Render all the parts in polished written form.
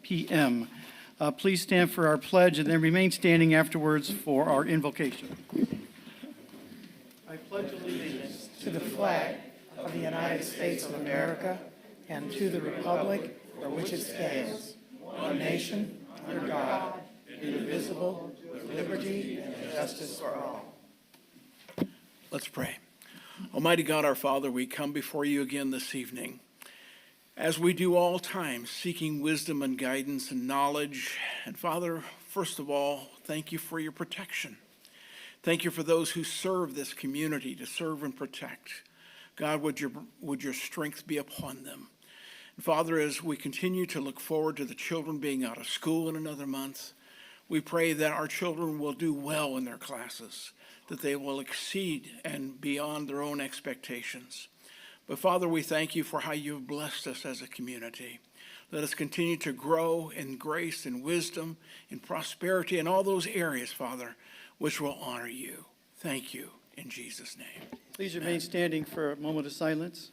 p.m. Please stand for our pledge and then remain standing afterwards for our invocation. I pledge allegiance to the flag of the United States of America and to the republic for which it stands, one nation, under God, indivisible, with liberty and justice for all. Let's pray. Almighty God, our Father, we come before you again this evening, as we do all times, seeking wisdom and guidance and knowledge. And Father, first of all, thank you for your protection. Thank you for those who serve this community, to serve and protect. God, would your strength be upon them. And Father, as we continue to look forward to the children being out of school in another month, we pray that our children will do well in their classes, that they will exceed and beyond their own expectations. But Father, we thank you for how you've blessed us as a community. Let us continue to grow in grace and wisdom, in prosperity, in all those areas, Father, which will honor you. Thank you in Jesus' name. Please remain standing for a moment of silence.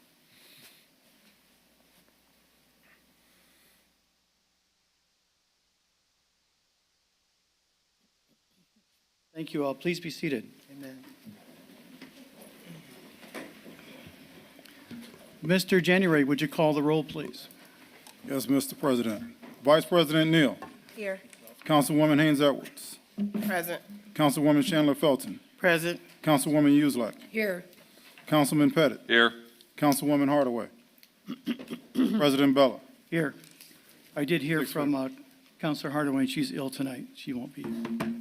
Thank you all. Please be seated. Amen. Mr. January, would you call the roll, please? Yes, Mr. President. Vice President Neal. Here. Councilwoman Haynes Edwards. Present. Councilwoman Chandler Felton. Present. Councilwoman Uselak. Here. Councilman Pettit. Here. Councilwoman Hardaway. President Bella. Here. I did hear from Councilor Hardaway, and she's ill tonight. She won't be here.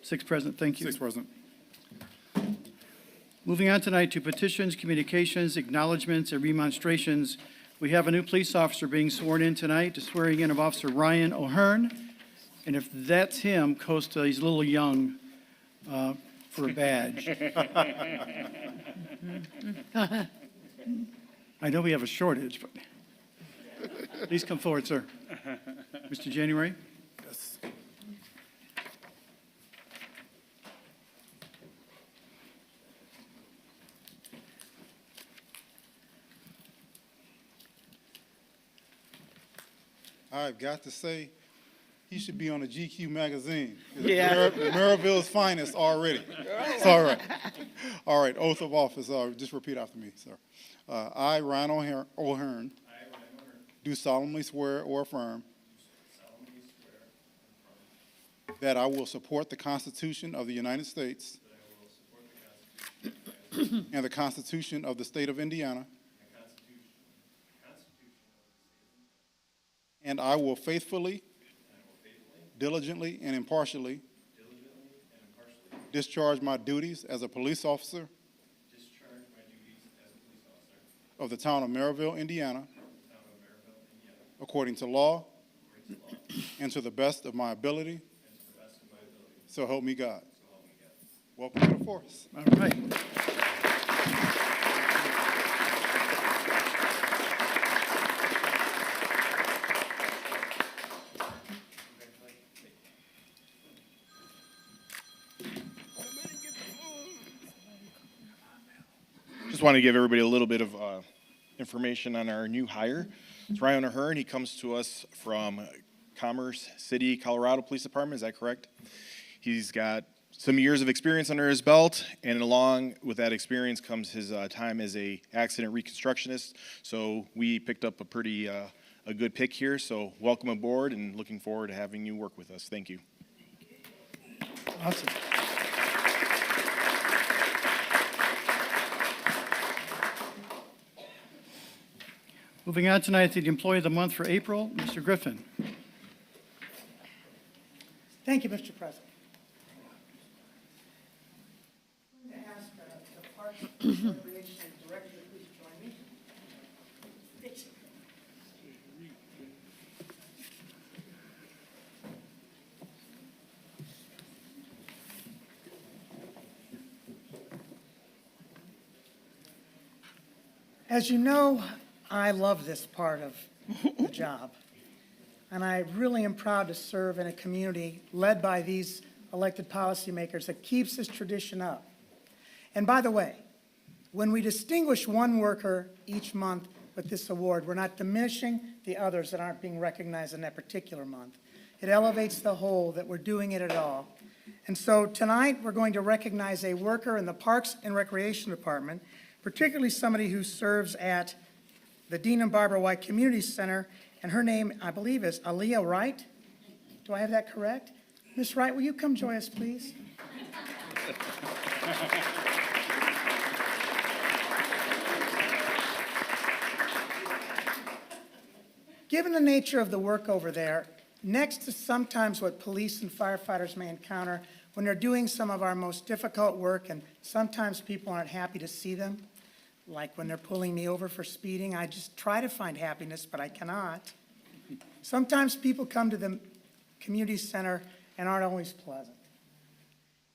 Six present, thank you. Six President. Moving on tonight to petitions, communications, acknowledgements, and remonstrations. We have a new police officer being sworn in tonight, the swearing in of Officer Ryan O'Hearn. And if that's him, Costa, he's a little young for a badge. I know we have a shortage, but please come forward, sir. Mr. January? Yes. I've got to say, he should be on the GQ magazine. Yeah. Merrillville's finest already. It's all right. All right, oath of office. Just repeat after me, sir. I, Ryan O'Hearn, do solemnly swear or affirm that I will support the Constitution of the United States and the Constitution of the State of Indiana, and I will faithfully, diligently, and impartially discharge my duties as a police officer of the town of Merrillville, Indiana, according to law and to the best of my ability. So help me God. Welcome to the force. All right. Just want to give everybody a little bit of information on our new hire. It's Ryan O'Hearn. He comes to us from Commerce City, Colorado Police Department. Is that correct? He's got some years of experience under his belt, and along with that experience comes his time as a accident reconstructionist. So we picked up a pretty a good pick here. So welcome aboard, and looking forward to having you work with us. Thank you. Awesome. Moving on tonight to the Employee of the Month for April, Mr. Griffin. Thank you, Mr. President. I'm going to ask the Parks and Recreation Director to please join me. As you know, I love this part of the job, and I really am proud to serve in a community led by these elected policymakers that keeps this tradition up. And by the way, when we distinguish one worker each month, with this award. We're not diminishing the others that aren't being recognized in that particular month. It elevates the whole that we're doing it at all. And so tonight, we're going to recognize a worker in the Parks and Recreation Department, particularly somebody who serves at the Dean and Barbara White Community Center, and her name, I believe, is Aaliyah Wright. Do I have that correct? Ms. Wright, will you come join us, please? Given the nature of the work over there, next to sometimes what police and firefighters may encounter when they're doing some of our most difficult work, and sometimes people aren't happy to see them, like when they're pulling me over for speeding, I just try to find happiness, but I cannot. Sometimes people come to the community center and aren't always pleasant.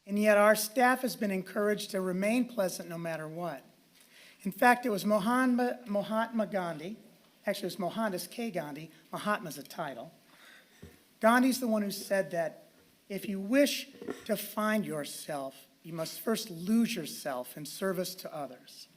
And yet our staff has been encouraged to remain pleasant no matter what. In fact, it was Mahatma Gandhi, actually it was Mohandas K. Gandhi, Mahatma's a title. Gandhi's the one who said that if you wish to find yourself, you must first lose yourself in service to others.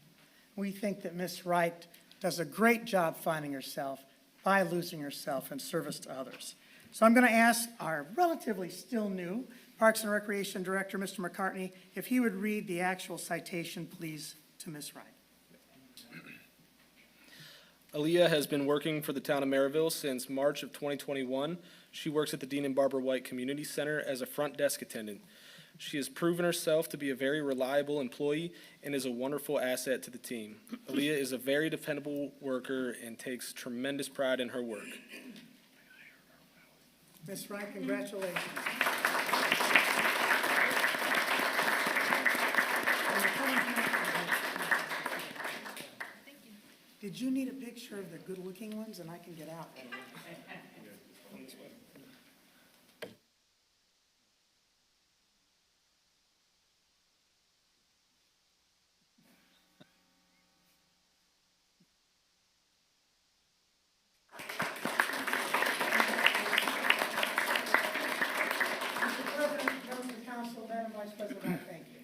We think that Ms. Wright does a great job finding herself by losing herself in service to others. So I'm going to ask our relatively still new Parks and Recreation Director, Mr. McCartney, if he would read the actual citation, please, to Ms. Wright. Aaliyah has been working for the town of Merrillville since March of 2021. She works at the Dean and Barbara White Community Center as a front desk attendant. She has proven herself to be a very reliable employee and is a wonderful asset to the team. Aaliyah is a very dependable worker and takes tremendous pride in her work. Ms. Wright, congratulations. Did you need a picture of the good-looking ones, and I can get out?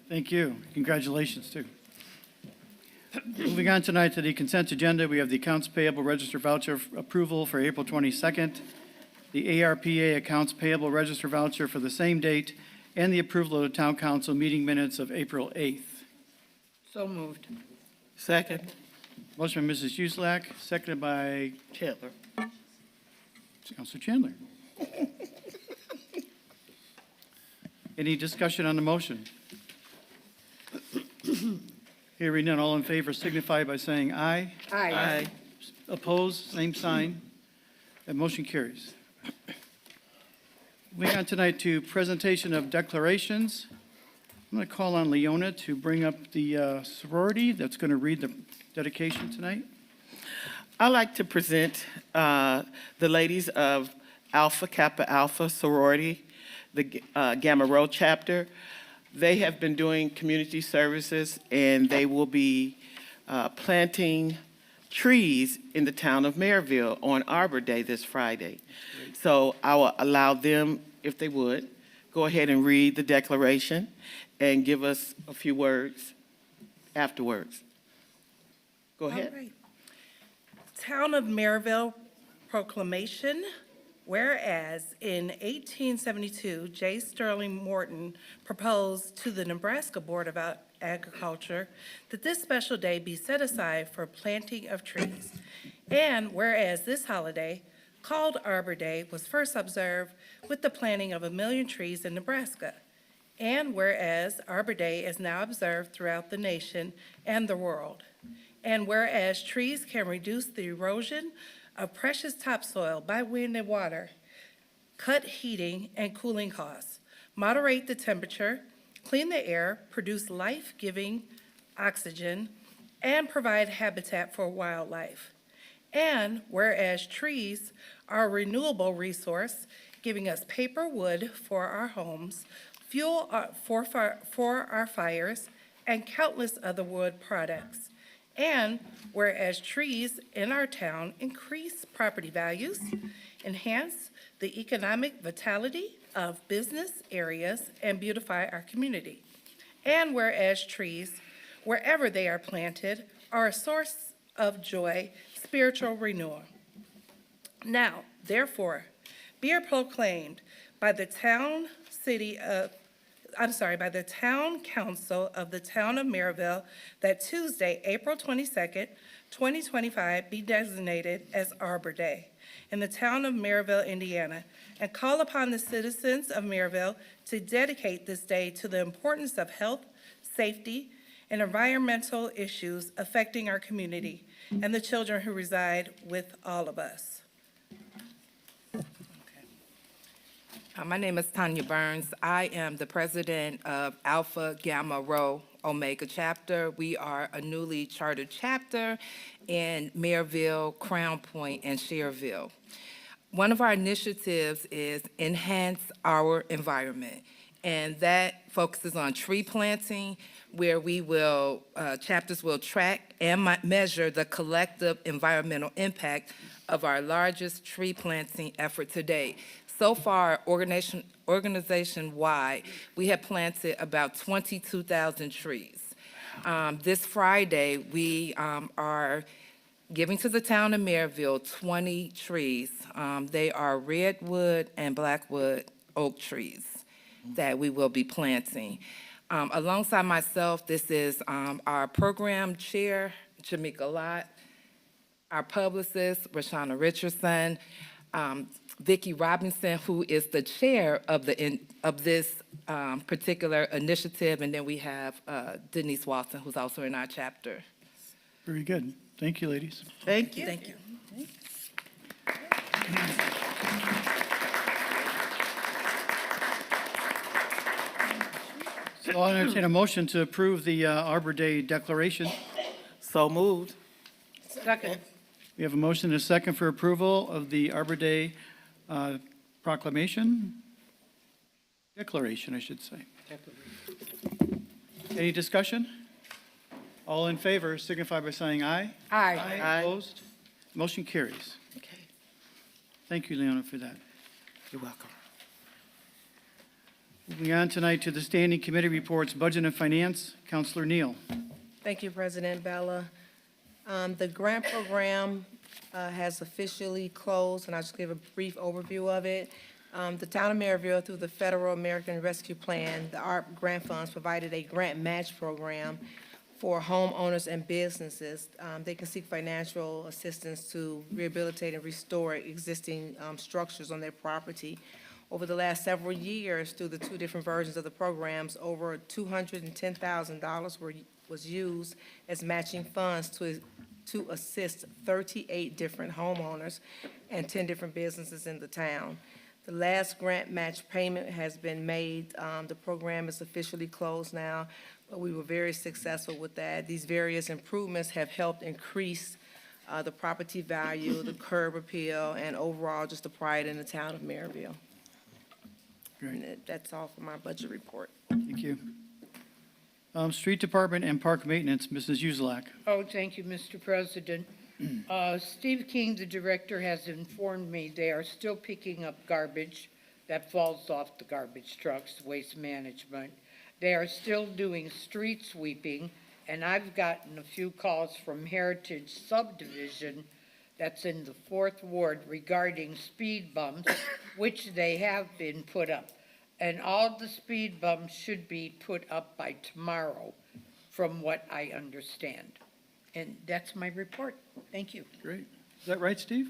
Thank you. Congratulations, too. Moving on tonight to the consent agenda, we have the accounts payable register voucher approval for April 22nd, the ARPA accounts payable register voucher for the same date, and the approval of the town council meeting minutes of April 8th. So moved. Second. Motion by Mrs. Uselak, seconded by Chandler. Councilor Chandler. Any discussion on the motion? Hearing none, all in favor signify by saying aye. Aye. Opposed, same sign. That motion carries. Moving on tonight to presentation of declarations. I'm going to call on Leona to bring up the sorority that's going to read the dedication tonight. I'd like to present the ladies of Alpha Kappa Alpha sorority, the Gamma Rho chapter. They have been doing community services, and they will be planting trees in the town of Merrillville on Arbor Day this Friday. So I will allow them, if they would, go ahead and read the declaration and give us a few words afterwards. Go ahead. All right. Town of Merrillville proclamation. Whereas in 1872, J. Sterling Morton proposed to the Nebraska Board of Agriculture that this special day be set aside for planting of trees. And whereas this holiday, called Arbor Day, was first observed with the planting of 1 million trees in Nebraska. And whereas Arbor Day is now observed throughout the nation and the world. And whereas trees can reduce the erosion of precious topsoil by wind and water, cut heating and cooling costs, moderate the temperature, clean the air, produce life-giving oxygen, and provide habitat for wildlife. And whereas trees are a renewable resource, giving us paper wood for our homes, fuel for our fires, and countless other wood products. And whereas trees in our town increase property values, enhance the economic vitality of business areas, and beautify our community. And whereas trees, wherever they are planted, are a source of joy, spiritual renewal. Now, therefore, be it proclaimed by the town council of the town of Merrillville that Tuesday, April 22nd, 2025 be designated as Arbor Day in the town of Merrillville, Indiana, and call upon the citizens of Merrillville to dedicate this day to the importance of health, safety, and environmental issues affecting our community and the children who reside with all of us. My name is Tanya Burns. I am the president of Alpha Gamma Rho Omega chapter. We are a newly chartered chapter in Merrillville, Crown Point, and Schererville. One of our initiatives is Enhance Our Environment, and that focuses on tree planting, where we will, chapters will track and measure the collective environmental impact of our largest tree planting effort to date. So far, organization-wide, we have planted about 22,000 trees. This Friday, we are giving to the town of Merrillville 20 trees. They are redwood and blackwood oak trees that we will be planting. Alongside myself, this is our program chair, Jamaica Lott, our publicist, Rashana Richardson, Vicki Robinson, who is the chair of this particular initiative, and then we have Denise Watson, who's also in our chapter. Very good. Thank you, ladies. Thank you. Thank you. So I'll entertain a motion to approve the Arbor Day declaration. So moved. Second. We have a motion and a second for approval of the Arbor Day proclamation, declaration, I should say. Any discussion? All in favor signify by saying aye. Aye. Aye. Opposed? Motion carries. Okay. Thank you, Leona, for that. You're welcome. Moving on tonight to the standing committee reports, Budget and Finance, Counselor Neal. Thank you, President Bella. The grant program has officially closed, and I'll just give a brief overview of it. The town of Merrillville, through the Federal American Rescue Plan, the ARP grant funds provided a grant match program for homeowners and businesses. They can seek financial assistance to rehabilitate and restore existing structures on their property. Over the last several years, through the two different versions of the programs, over $210,000 was used as matching funds to assist 38 different homeowners and 10 different businesses in the town. The last grant match payment has been made. The program is officially closed now, but we were very successful with that. These various improvements have helped increase the property value, the curb appeal, and overall just the pride in the town of Merrillville. Great. And that's all for my budget report. Thank you. Street Department and Park Maintenance, Mrs. Uzelak. Oh, thank you, Mr. President. Steve King, the director, has informed me they are still picking up garbage that falls off the garbage trucks, waste management. They are still doing street sweeping, and I've gotten a few calls from Heritage Subdivision that's in the 4th Ward regarding speed bumps, which they have been put up. And all the speed bumps should be put up by tomorrow, from what I understand. And that's my report. Thank you. Great. Is that right, Steve?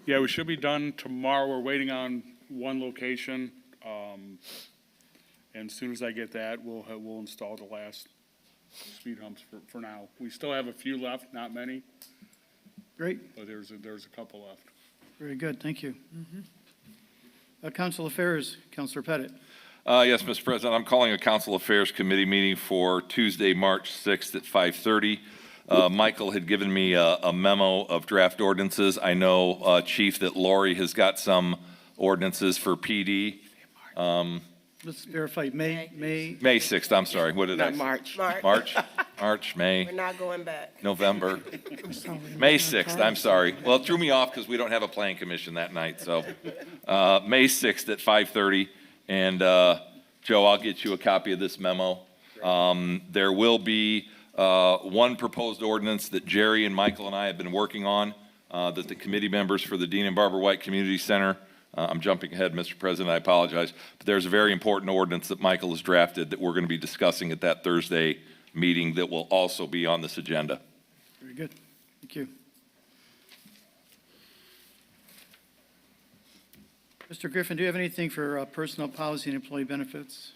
Yeah, we should be done tomorrow. We're waiting on one location. And as soon as I get that, we'll install the last speed humps for now. We still have a few left, not many, Great. but there's a couple left. Very good. Thank you. Council Affairs, Counselor Pettit. Yes, Mr. President, I'm calling a Council Affairs Committee meeting for Tuesday, March 6th at 5:30. Michael had given me a memo of draft ordinances. I know, Chief, that Lori has got some ordinances for PD. Let's verify, May. May 6th, I'm sorry, what did I Not say? March. March, May, We're not going back. November, May 6th, I'm sorry. Well, it threw me off because we don't have a planning commission that night, so, May 6th at 5:30. And, Joe, I'll get you a copy of this memo. There will be one proposed ordinance that Jerry and Michael and I have been working on, that the committee members for the Dean and Barbara White Community Center, I'm jumping ahead, Mr. President, I apologize, but there's a very important ordinance that Michael has drafted that we're going to be discussing at that Thursday meeting that will also be on this agenda. Very good. Thank you. Mr. Griffin, do you have anything for personnel policy and employee benefits?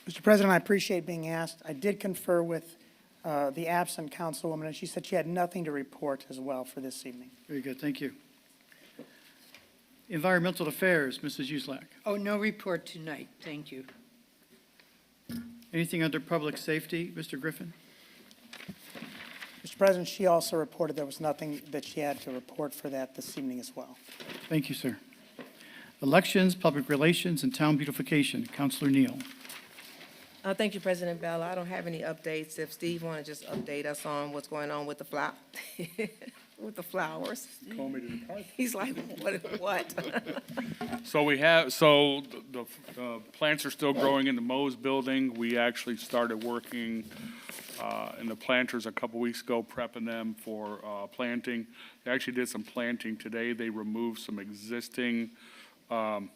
Mr. President, I appreciate being asked. I did confer with the absent councilwoman, and she said she had nothing to report as well for this evening. Very good. Thank you. Environmental Affairs, Mrs. Uselak. Oh, no report tonight, thank you. Anything under public safety, Mr. Griffin? Mr. President, she also reported there was nothing that she had to report for that this evening as well. Thank you, sir. Elections, Public Relations, and Town Beautification, Councilor Neal. Thank you, President Bella. I don't have any updates. If Steve want to just update us on what's going on with the with the flowers. Call me to the park. He's like, what? So the plants are still growing in the Mo's building. We actually started working in the planters a couple weeks ago, prepping them for planting. They actually did some planting today. They removed some existing, I'm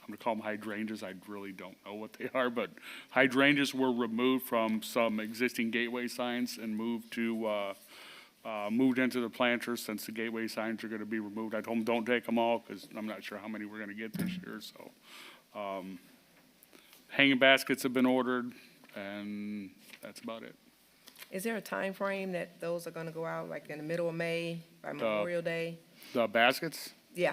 going to call them hydrangeas. I really don't know what they are, but hydrangeas were removed from some existing gateway signs and moved into the planters since the gateway signs are going to be removed. I told them don't take them all because I'm not sure how many we're going to get this year. So hanging baskets have been ordered, and that's about it. Is there a time frame that those are going to go out, like in the middle of May, by Memorial Day? The baskets? Yeah.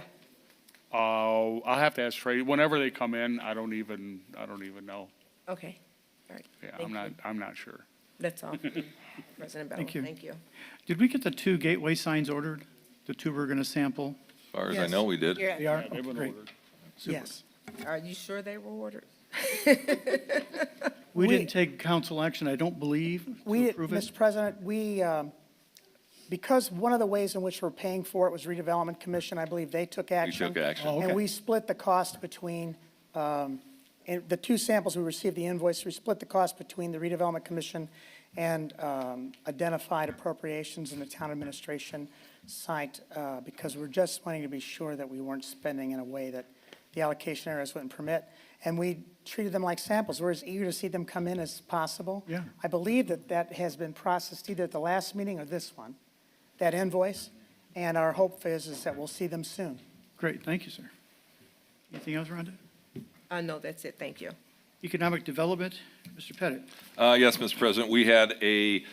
I'll have to ask Trey. Whenever they come in, I don't even know. Okay. All right. Yeah, Thank you. I'm not sure. That's all. President Bella, Thank you. thank you. Did we get the 2 gateway signs ordered? The 2 we're going to sample? As far as I Yes. know, we did. They are? Yeah, they've been Great. ordered. Super. Yes. Are you sure they were ordered? We didn't take council action, I don't believe, to approve it. Mr. President, because one of the ways in which we're paying for it was redevelopment commission, I believe they took We action. took action. Oh, okay. And we split the cost between, in the 2 samples we received the invoice, we split the cost between the redevelopment commission and identified appropriations in the town administration site, because we're just wanting to be sure that we weren't spending in a way that the allocation areas wouldn't permit. And we treated them like samples. We're as eager to see them come in as possible. Yeah. I believe that has been processed either at the last meeting or this one, that invoice, and our hope is that we'll see them soon. Great, thank you, sir. Anything else, Rhonda? No, that's it. Thank you. Economic Development, Mr. Pettit. Yes, Mr. President, we had a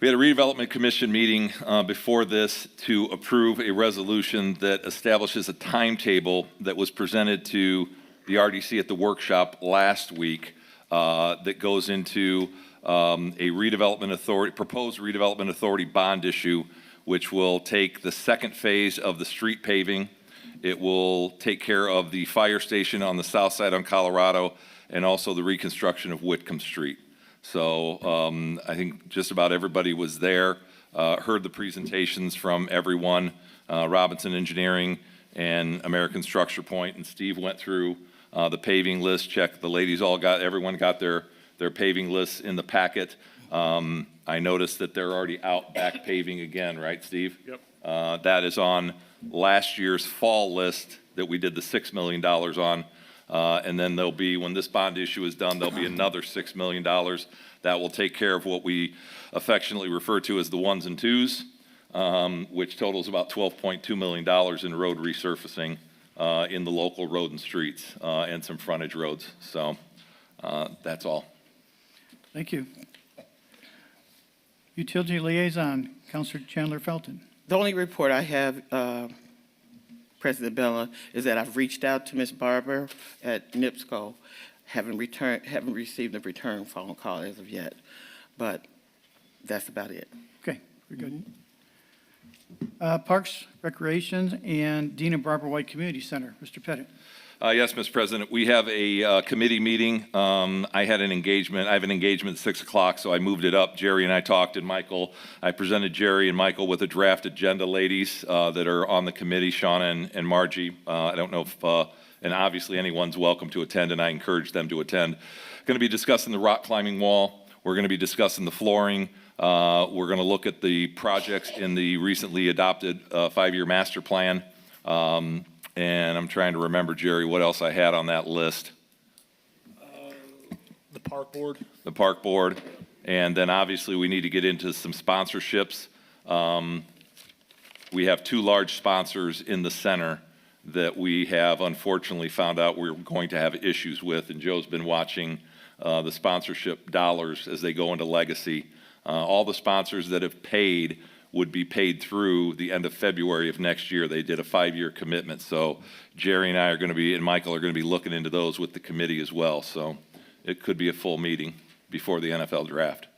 redevelopment commission meeting before this to approve a resolution that establishes a timetable that was presented to the RDC at the workshop last week that goes into a proposed redevelopment authority bond issue, which will take the second phase of the street paving. It will take care of the fire station on the south side on Colorado and also the reconstruction of Whitcomb Street. So I think just about everybody was there, heard the presentations from everyone, Robinson Engineering and American Structure Point, and Steve went through the paving list, checked, everyone got their paving lists in the packet. I noticed that they're already out back paving again, right, Steve? Yep. That is on last year's fall list that we did the $6 million on. And then there'll be, when this bond issue is done, there'll be another $6 million that will take care of what we affectionately refer to as the ones and twos, which totals about $12.2 million in road resurfacing in the local road and streets and some frontage roads. So that's all. Thank you. Utility Liaison, Councilor Chandler Felton. The only report I have, President Bella, is that I've reached out to Ms. Barber at NIPSCO, haven't received a return phone call as of yet, but that's about it. Okay, very good. Parks, Recreation, and Dean and Barbara White Community Center, Mr. Pettit. Yes, Mr. President, we have a committee meeting. I have an engagement at 6 o'clock, so I moved it up. Jerry and I talked, and I presented Jerry and Michael with a draft agenda, ladies, that are on the committee, Shauna and Margie. I don't know if, and obviously anyone's welcome to attend, and I encourage them to attend. Going to be discussing the rock climbing wall. We're going to be discussing the flooring. We're going to look at the projects in the recently adopted 5-year master plan. And I'm trying to remember, Jerry, what else I had on that list. The park board. The park board. And then obviously we need to get into some sponsorships. We have 2 large sponsors in the center that we have unfortunately found out we're going to have issues with, and Joe's been watching the sponsorship dollars as they go into legacy. All the sponsors that have paid would be paid through the end of February of next year. They did a 5-year commitment, so Jerry and I are going to be, and Michael are going to be looking into those with the committee as well, so it could be a full meeting before the NFL draft.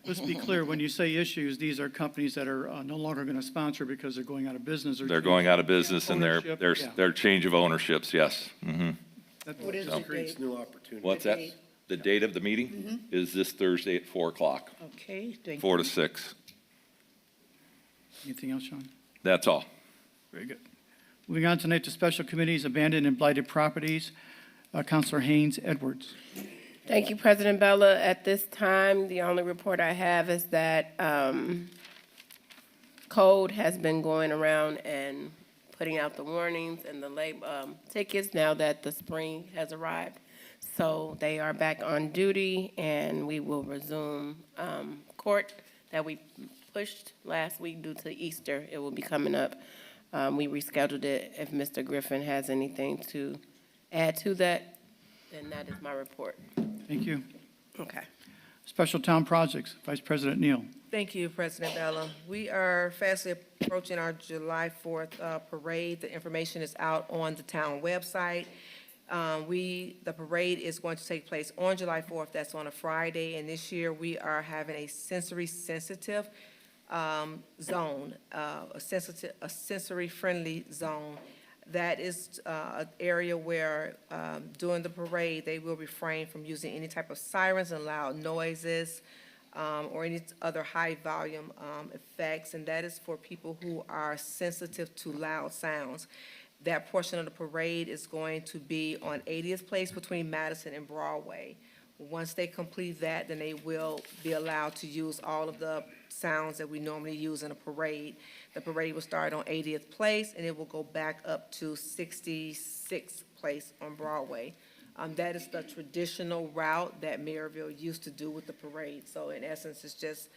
Let's be clear, when you say issues, these are companies that are no longer going to sponsor because they're going out of business or. They're going out of business and Ownership, yeah. their change of ownerships, yes. Mhm. What is the date? What's that? The date of the meeting is this Thursday at 4 o'clock, Okay, thank you. 4 to 6. Anything else, Sean? That's all. Very good. Moving on tonight to special committees, abandoned and blighted properties. Counselor Haynes Edwards. Thank you, President Bella. At this time, the only report I have is that Code has been going around and putting out the warnings and the tickets now that the spring has arrived. So they are back on duty, and we will resume court that we pushed last week due to Easter. It will be coming up. We rescheduled it. If Mr. Griffin has anything to add to that, then that is my report. Thank you. Okay. Special town projects, Vice President Neal. Thank you, President Bella. We are fastly approaching our July 4th parade. The information is out on the town website. The parade is going to take place on July 4th. That's on a Friday. And this year, we are having a sensory-sensitive zone, a sensory-friendly zone. That is an area where during the parade, they will refrain from using any type of sirens and loud noises or any other high-volume effects, and that is for people who are sensitive to loud sounds. That portion of the parade is going to be on 80th Place between Madison and Broadway. Once they complete that, then they will be allowed to use all of the sounds that we normally use in a parade. The parade will start on 80th Place, and it will go back up to 66th Place on Broadway. That is the traditional route that Merrillville used to do with the parade. So in essence, it's just,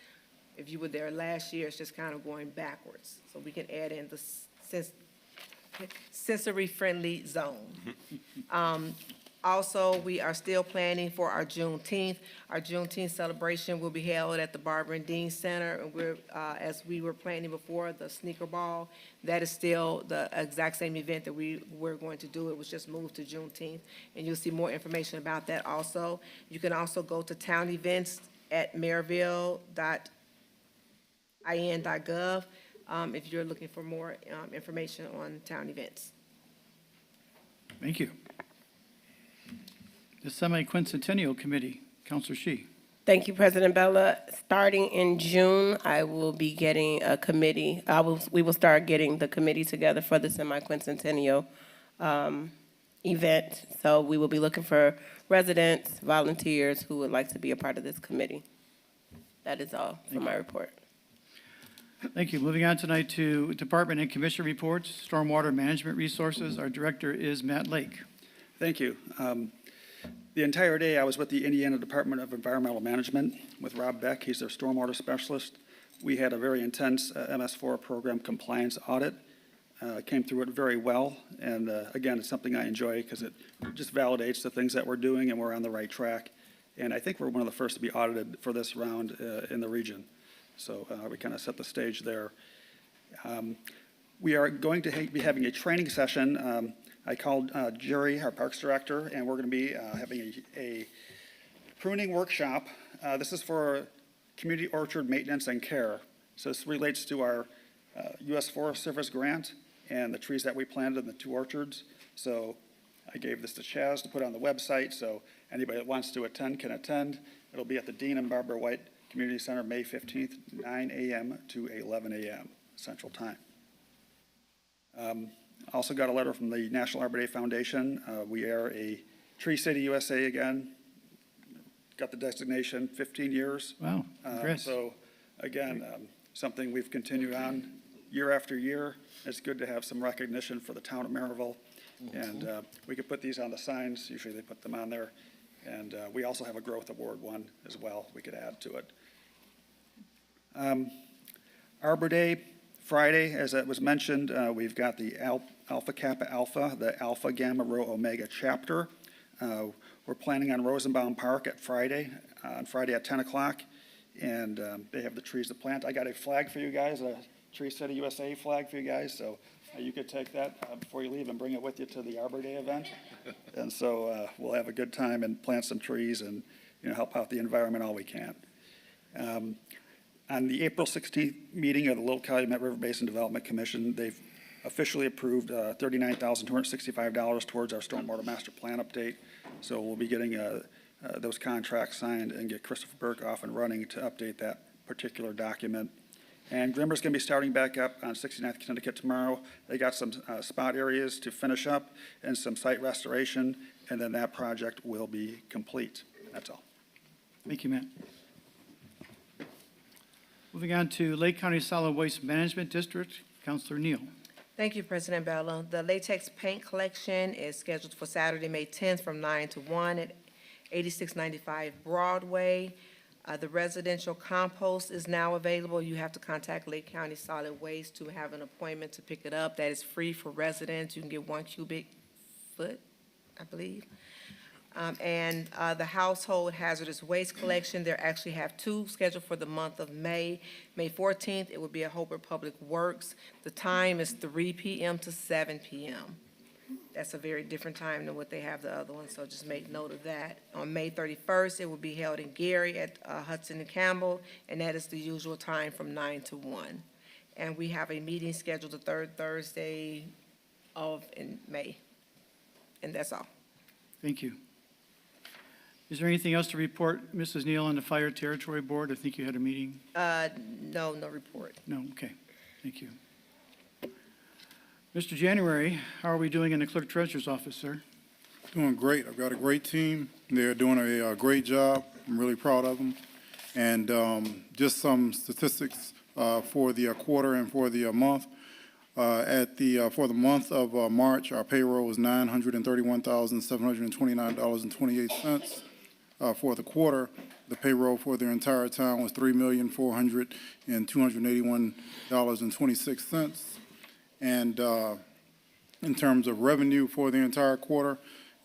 if you were there last year, it's just kind of going backwards. So we can add in the sensory-friendly zone. Also, we are still planning for our Juneteenth. Our Juneteenth celebration will be held at the Barbara and Dean Center. And we're, as we were planning before, the sneaker ball, that is still the exact same event that we were going to do. It was just moved to Juneteenth. And you'll see more information about that also. You can also go to town events at merrillville.in.gov if you're looking for more information on town events. Thank you. The Semi-Quincentennial Committee, Counselor Shi. Thank you, President Bella. Starting in June, I will be getting a committee. We will start getting the committee together for the semi-quincentennial event. So we will be looking for residents, volunteers who would like to be a part of this committee. That is all for my report. Thank you. Moving on tonight to Department and Commission reports, Stormwater Management Resources. Our Director is Matt Lake. Thank you. The entire day, I was with the Indiana Department of Environmental Management with Rob Beck. He's their stormwater specialist. We had a very intense MS4 program compliance audit. Came through it very well. And again, it's something I enjoy because it just validates the things that we're doing and we're on the right track. And I think we're one of the first to be audited for this round in the region. So we kind of set the stage there. We are going to be having a training session. I called Jerry, our Parks Director, and we're going to be having a pruning workshop. This is for community orchard maintenance and care. So this relates to our U.S. Forest Service grant and the trees that we planted in the 2 orchards. So I gave this to Chaz to put on the website, so anybody that wants to attend can attend. It'll be at the Dean and Barbara White Community Center, May 15th, 9 a.m. to 11 a.m. Central Time. Also got a letter from the National Arbor Day Foundation. We are a Tree City USA again. got the designation 15 years. Wow, congrats. So again, something we've continued on year after year. It's good to have some recognition for the town of Merrillville. And we could put these on the signs. Usually they put them on there. And we also have a growth award one as well we could add to it. Arbor Day, Friday, as it was mentioned, we've got the Alpha Kappa Alpha, the Alpha Gamma Rho Omega chapter. We're planning on Rosenbaum Park at Friday, on Friday at 10 o'clock. And they have the trees to plant. I got a flag for you guys, a Tree City USA flag for you guys. So you could take that before you leave and bring it with you to the Arbor Day event. And so we'll have a good time and plant some trees and, help out the environment all we can. On the April 16th meeting of the Little Calumet River Basin Development Commission, they've officially approved $39,265 towards our stormwater master plan update. So we'll be getting those contracts signed and get Christopher Burke off and running to update that particular document. And Grimmer's going to be starting back up on 69th Connecticut tomorrow. They got some spot areas to finish up and some site restoration, and then that project will be complete. That's all. Thank you, Matt. Moving on to Lake County Solid Waste Management District, Councilor Neal. Thank you, President Bella. The latex paint collection is scheduled for Saturday, May 10th from 9 to 1 at 8695 Broadway. The residential compost is now available. You have to contact Lake County Solid Waste to have an appointment to pick it up. That is free for residents. You can get 1 cubic foot, I believe. And the household hazardous waste collection, they actually have 2 scheduled for the month of May. May 14th, it will be at Hobart Public Works. The time is 3 p.m. to 7 p.m. That's a very different time than what they have the other one, so just make note of that. On May 31st, it will be held in Gary at Hudson and Campbell, and that is the usual time from 9 to 1. And we have a meeting scheduled the 3rd Thursday in May. And that's all. Thank you. Is there anything else to report, Mrs. Neal, on the Fire Territory Board? I think you had a meeting. No report. No, okay. Thank you. Mr. January, how are we doing in the Clerk Treasurer's Office, sir? Doing great. I've got a great team. They're doing a great job. I'm really proud of them. And just some statistics for the quarter and for the month. For the month of March, our payroll was $931,729.28. For the quarter, the payroll for the entire town was $3,400,281.26. And in terms of revenue for the entire quarter,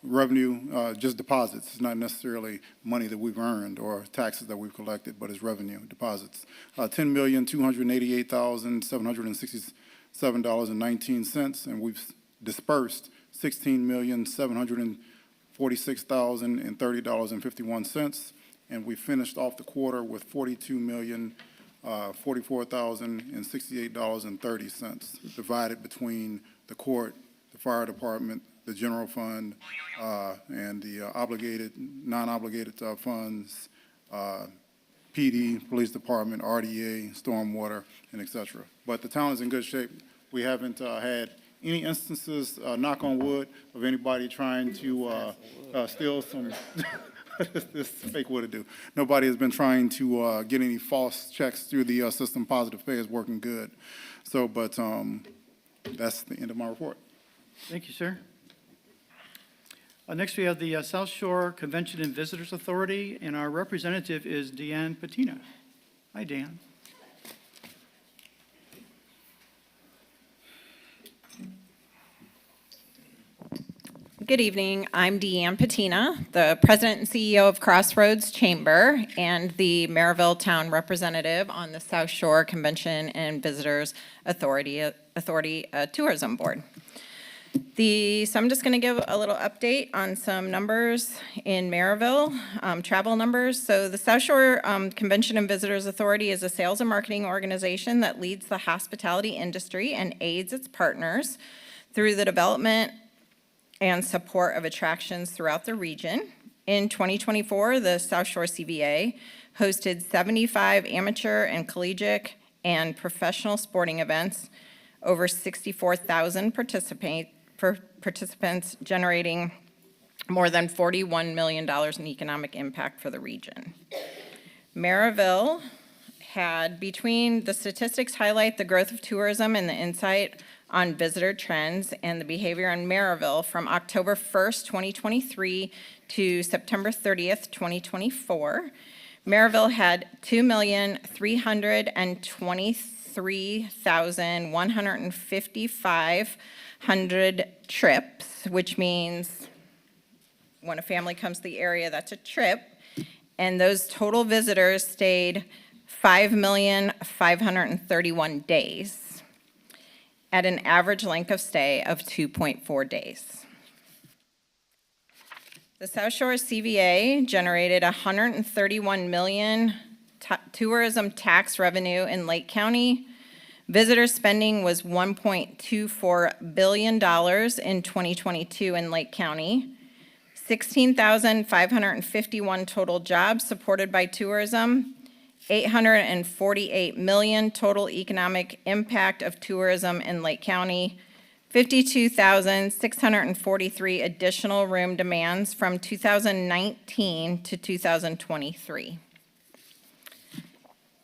revenue, just deposits. It's not necessarily money that we've earned or taxes that we've collected, but it's revenue, deposits. $10,288,767.19, and we've dispersed $16,746,030.51, and we finished off the quarter with $42,044,068.30, divided between the court, the fire department, the general fund, and the obligated, non-obligated funds, PD, police department, RDA, stormwater, and et cetera. But the town is in good shape. We haven't had any instances, knock on wood, of anybody trying to steal some, this fake would it do. Nobody has been trying to get any false checks through the system. Positive pay is working good. So, but that's the end of my report. Thank you, sir. Next, we have the South Shore Convention and Visitors Authority, and our representative is Deanne Patina. Hi, Dan. Good evening. I'm Deanne Patina, the President and CEO of Crossroads Chamber and the Merrillville Town Representative on the South Shore Convention and Visitors Authority Tourism Board. So I'm just going to give a little update on some numbers in Merrillville, travel numbers. So the South Shore Convention and Visitors Authority is a sales and marketing organization that leads the hospitality industry and aids its partners through the development and support of attractions throughout the region. In 2024, the South Shore CVA hosted 75 amateur and collegiate and professional sporting events, over 64,000 participants, generating more than $41 million in economic impact for the region. Merrillville had, between the statistics highlight the growth of tourism and the insight on visitor trends and the behavior in Merrillville from October 1st, 2023 to September 30th, 2024. Merrillville had 2,323,155 trips, which means when a family comes to the area, that's a trip. And those total visitors stayed 5,531 days at an average length of stay of 2.4 days. The South Shore CVA generated 131 million tourism tax revenue in Lake County. Visitor spending was $1.24 billion in 2022 in Lake County. 16,551 total jobs supported by tourism. 848 million total economic impact of tourism in Lake County. 52,643 additional room demands from 2019 to 2023.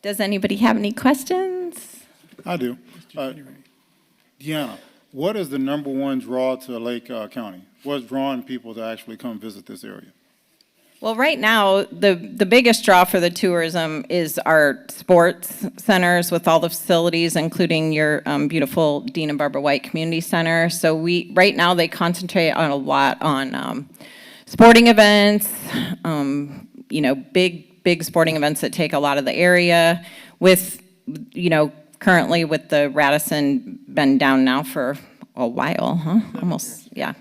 Does anybody have any questions? I do. Deanna, what is the number one draw to Lake County? What's drawing people to actually come visit this area? Well, right now, the biggest draw for the tourism is our sports centers with all the facilities, including your beautiful Dean and Barbara White Community Center. So right now, they concentrate on a lot on sporting events, big sporting events that take a lot of the area with, currently with the Radisson been down now for a while, huh? Almost, yeah.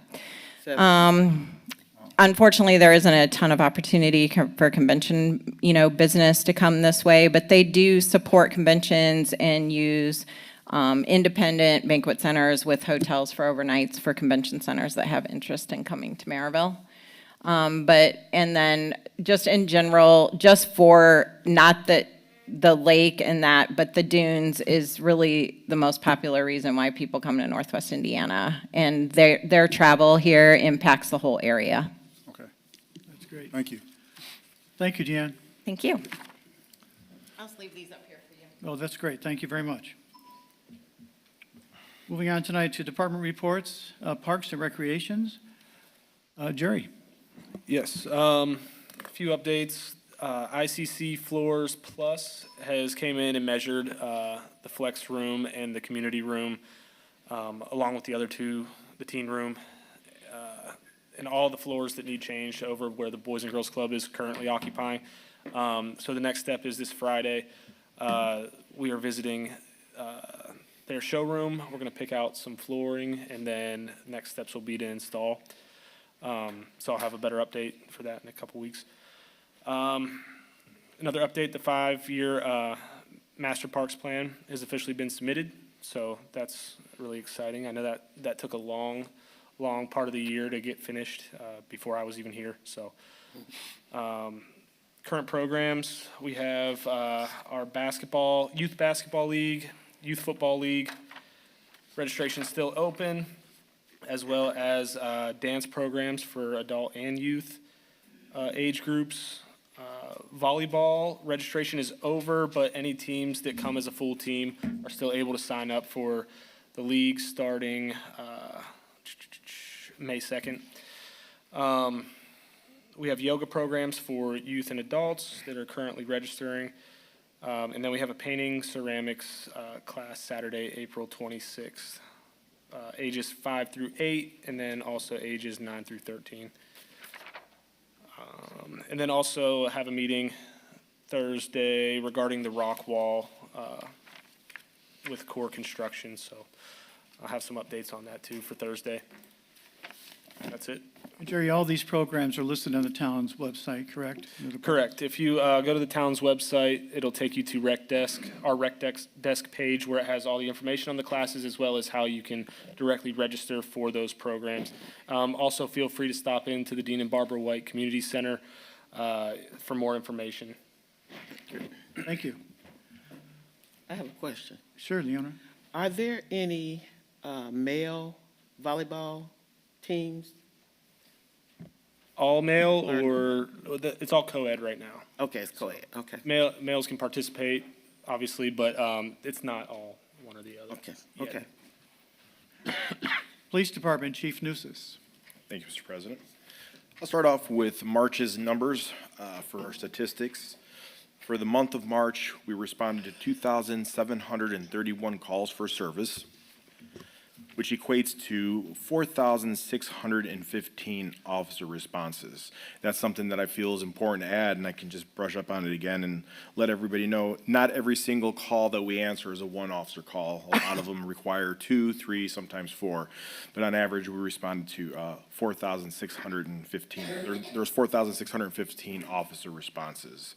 Unfortunately, there isn't a ton of opportunity for convention, business to come this way, but they do support conventions and use independent banquet centers with hotels for overnights for convention centers that have interest in coming to Merrillville. And then just in general, just for not the lake and that, but the dunes is really the most popular reason why people come to Northwest Indiana. And their travel here impacts the whole area. That's great. Thank you. Thank you, Deanne. Thank you. I'll just leave these up here for you. Oh, that's great. Thank you very much. Moving on tonight to department reports, Parks and Recreations. Jerry. Yes, a few updates. ICC Floors Plus has came in and measured the flex room and the community room, along with the other two, the teen room, and all the floors that need changed over where the Boys and Girls Club is currently occupying. So the next step is this Friday. We are visiting their showroom. We're going to pick out some flooring, and then next steps will be to install. So I'll have a better update for that in a couple weeks. Another update, the 5-year Master Parks Plan has officially been submitted, so that's really exciting. I know that took a long part of the year to get finished before I was even here. So current programs, we have our youth basketball league, youth football league. Registration still open, as well as dance programs for adult and youth age groups. Volleyball registration is over, but any teams that come as a full team are still able to sign up for the league starting May 2nd. We have yoga programs for youth and adults that are currently registering. And then we have a painting ceramics class Saturday, April 26th, ages 5 through 8, and then also ages 9 through 13. And then also have a meeting Thursday regarding the rock wall with core construction. So I'll have some updates on that too for Thursday. That's it. Jerry, all these programs are listed on the town's website, correct? Correct. If you go to the town's website, it'll take you to Rec Desk, our Rec Desk page, where it has all the information on the classes as well as how you can directly register for those programs. Also, feel free to stop into the Dean and Barbara White Community Center for more information. Thank you. I have a question. Sure, Leona. Are there any male volleyball teams? all male or, it's all co-ed right now. Okay, it's co-ed, okay. Males can participate, obviously, but it's not all one or the other. Okay, Yeah. okay. Police Department, Chief Nusis. Thank you, Mr. President. I'll start off with March's numbers for our statistics. For the month of March, we responded to 2,731 calls for service, which equates to 4,615 officer responses. That's something that I feel is important to add, and I can just brush up on it again and let everybody know, not every single call that we answer is a one-officer call. A lot of them require 2, 3, sometimes 4. But on average, we responded to 4,615. There's 4,615 officer responses.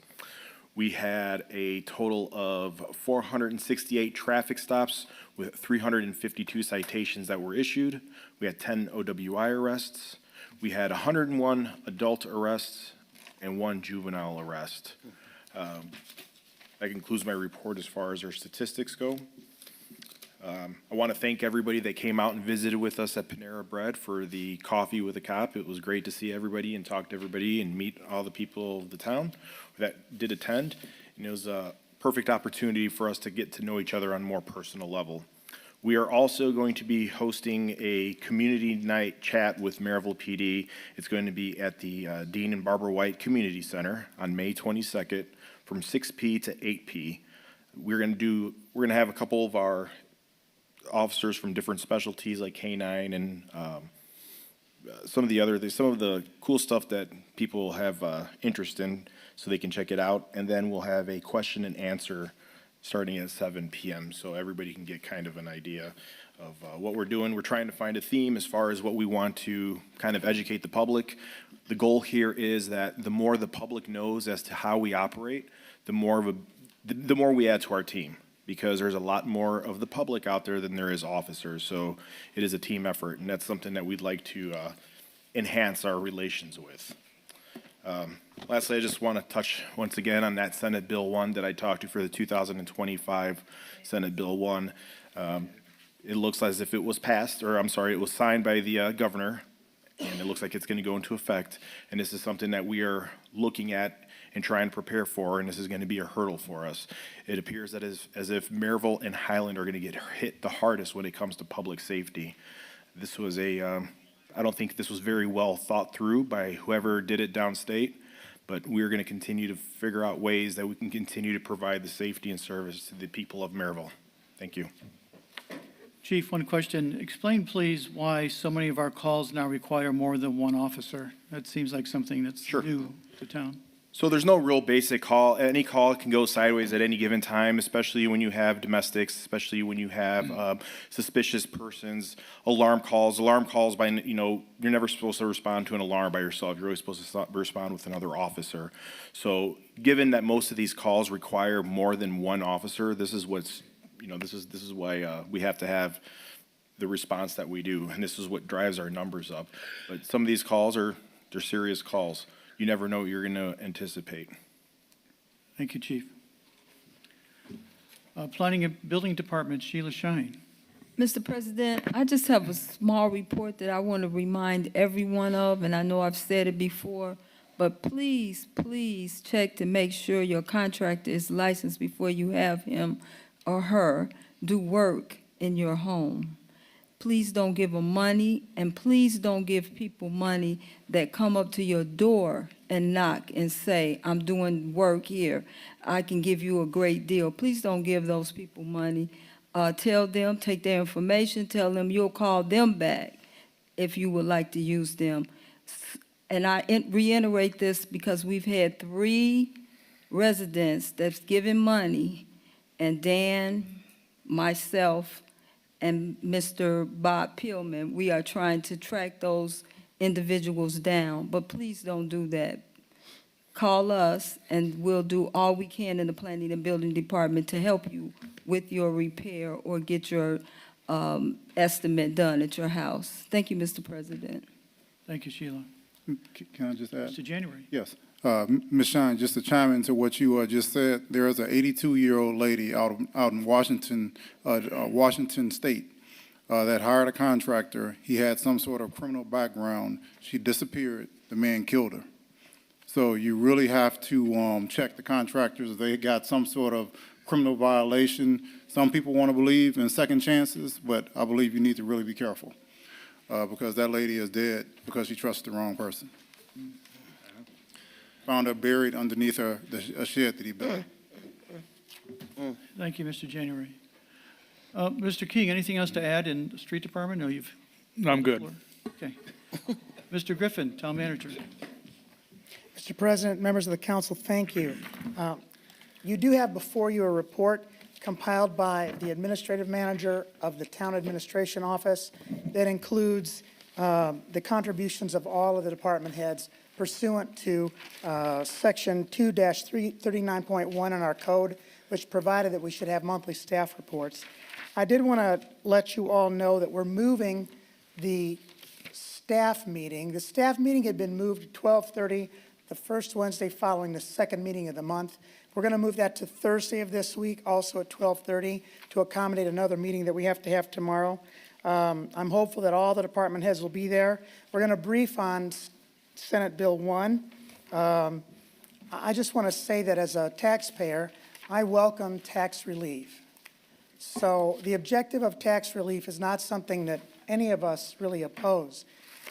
We had a total of 468 traffic stops with 352 citations that were issued. We had 10 OWI arrests. We had 101 adult arrests and 1 juvenile arrest. That concludes my report as far as our statistics go. I want to thank everybody that came out and visited with us at Panera Bread for the coffee with a cop. It was great to see everybody and talk to everybody and meet all the people of the town that did attend. And it was a perfect opportunity for us to get to know each other on a more personal level. We are also going to be hosting a community night chat with Merrillville PD. It's going to be at the Dean and Barbara White Community Center on May 22nd from 6 p. to 8 p. We're going to have a couple of our officers from different specialties like K-9 and some of the cool stuff that people have interest in, so they can check it out. And then we'll have a question and answer starting at 7 p.m. so everybody can get kind of an idea of what we're doing. We're trying to find a theme as far as what we want to kind of educate the public. The goal here is that the more the public knows as to how we operate, the more we add to our team, because there's a lot more of the public out there than there is officers. So it is a team effort, and that's something that we'd like to enhance our relations with. Lastly, I just want to touch once again on that Senate Bill 1 that I talked to for the 2025 Senate Bill 1. It looks as if it was passed, or I'm sorry, it was signed by the governor, and it looks like it's going to go into effect. And this is something that we are looking at and trying to prepare for, and this is going to be a hurdle for us. It appears that as if Merrillville and Highland are going to get hit the hardest when it comes to public safety. This was I don't think this was very well thought through by whoever did it downstate, but we're going to continue to figure out ways that we can continue to provide the safety and service to the people of Merrillville. Thank you. Chief, one question. Explain, please, why so many of our calls now require more than one officer. That seems like something that's new to town. So there's no real basic call. Any call can go sideways at any given time, especially when you have domestics, especially when you have suspicious persons, alarm calls by, you're never supposed to respond to an alarm by yourself. You're always supposed to respond with another officer. So given that most of these calls require more than one officer, this is what's, this is why we have to have the response that we do. And this is what drives our numbers up. But some of these calls they're serious calls. You never know what you're going to anticipate. Thank you, Chief. Planning and Building Department, Sheila Shine. Mr. President, I just have a small report that I want to remind everyone of, and I know I've said it before, but please, please check to make sure your contractor is licensed before you have him or her do work in your home. Please don't give them money, and please don't give people money that come up to your door and knock and say, I'm doing work here. I can give you a great deal. Please don't give those people money. Tell them, take their information, tell them you'll call them back if you would like to use them. And I reiterate this because we've had 3 residents that's given money, and Dan, myself, and Mr. Bob Pillman, we are trying to track those individuals down, but please don't do that. Call us, and we'll do all we can in the Planning and Building Department to help you with your repair or get your estimate done at your house. Thank you, Mr. President. Thank you, Sheila. Can I just add? Mr. January. Yes. Ms. Shine, just to chime into what you just said, there is an 82-year-old lady out in Washington State. that hired a contractor. He had some sort of criminal background. She disappeared. The man killed her. So you really have to check the contractors if they got some sort of criminal violation. Some people want to believe in second chances, but I believe you need to really be careful because that lady is dead because she trusted the wrong person. Found her buried underneath a shed that he built. Thank you, Mr. January. Mr. King, anything else to add in the street department? No, you've. I'm good. Okay. Mr. Griffin, town manager. Mr. President, members of the council, thank you. You do have before you a report compiled by the administrative manager of the town administration office that includes the contributions of all of the department heads pursuant to section 2-339.1 in our code, which provided that we should have monthly staff reports. I did want to let you all know that we're moving the staff meeting. The staff meeting had been moved to 12:30, the first Wednesday following the second meeting of the month. We're going to move that to Thursday of this week, also at 12:30, to accommodate another meeting that we have to have tomorrow. I'm hopeful that all the department heads will be there. We're going to brief on Senate Bill 1. I just want to say that as a taxpayer, I welcome tax relief. So the objective of tax relief is not something that any of us really oppose.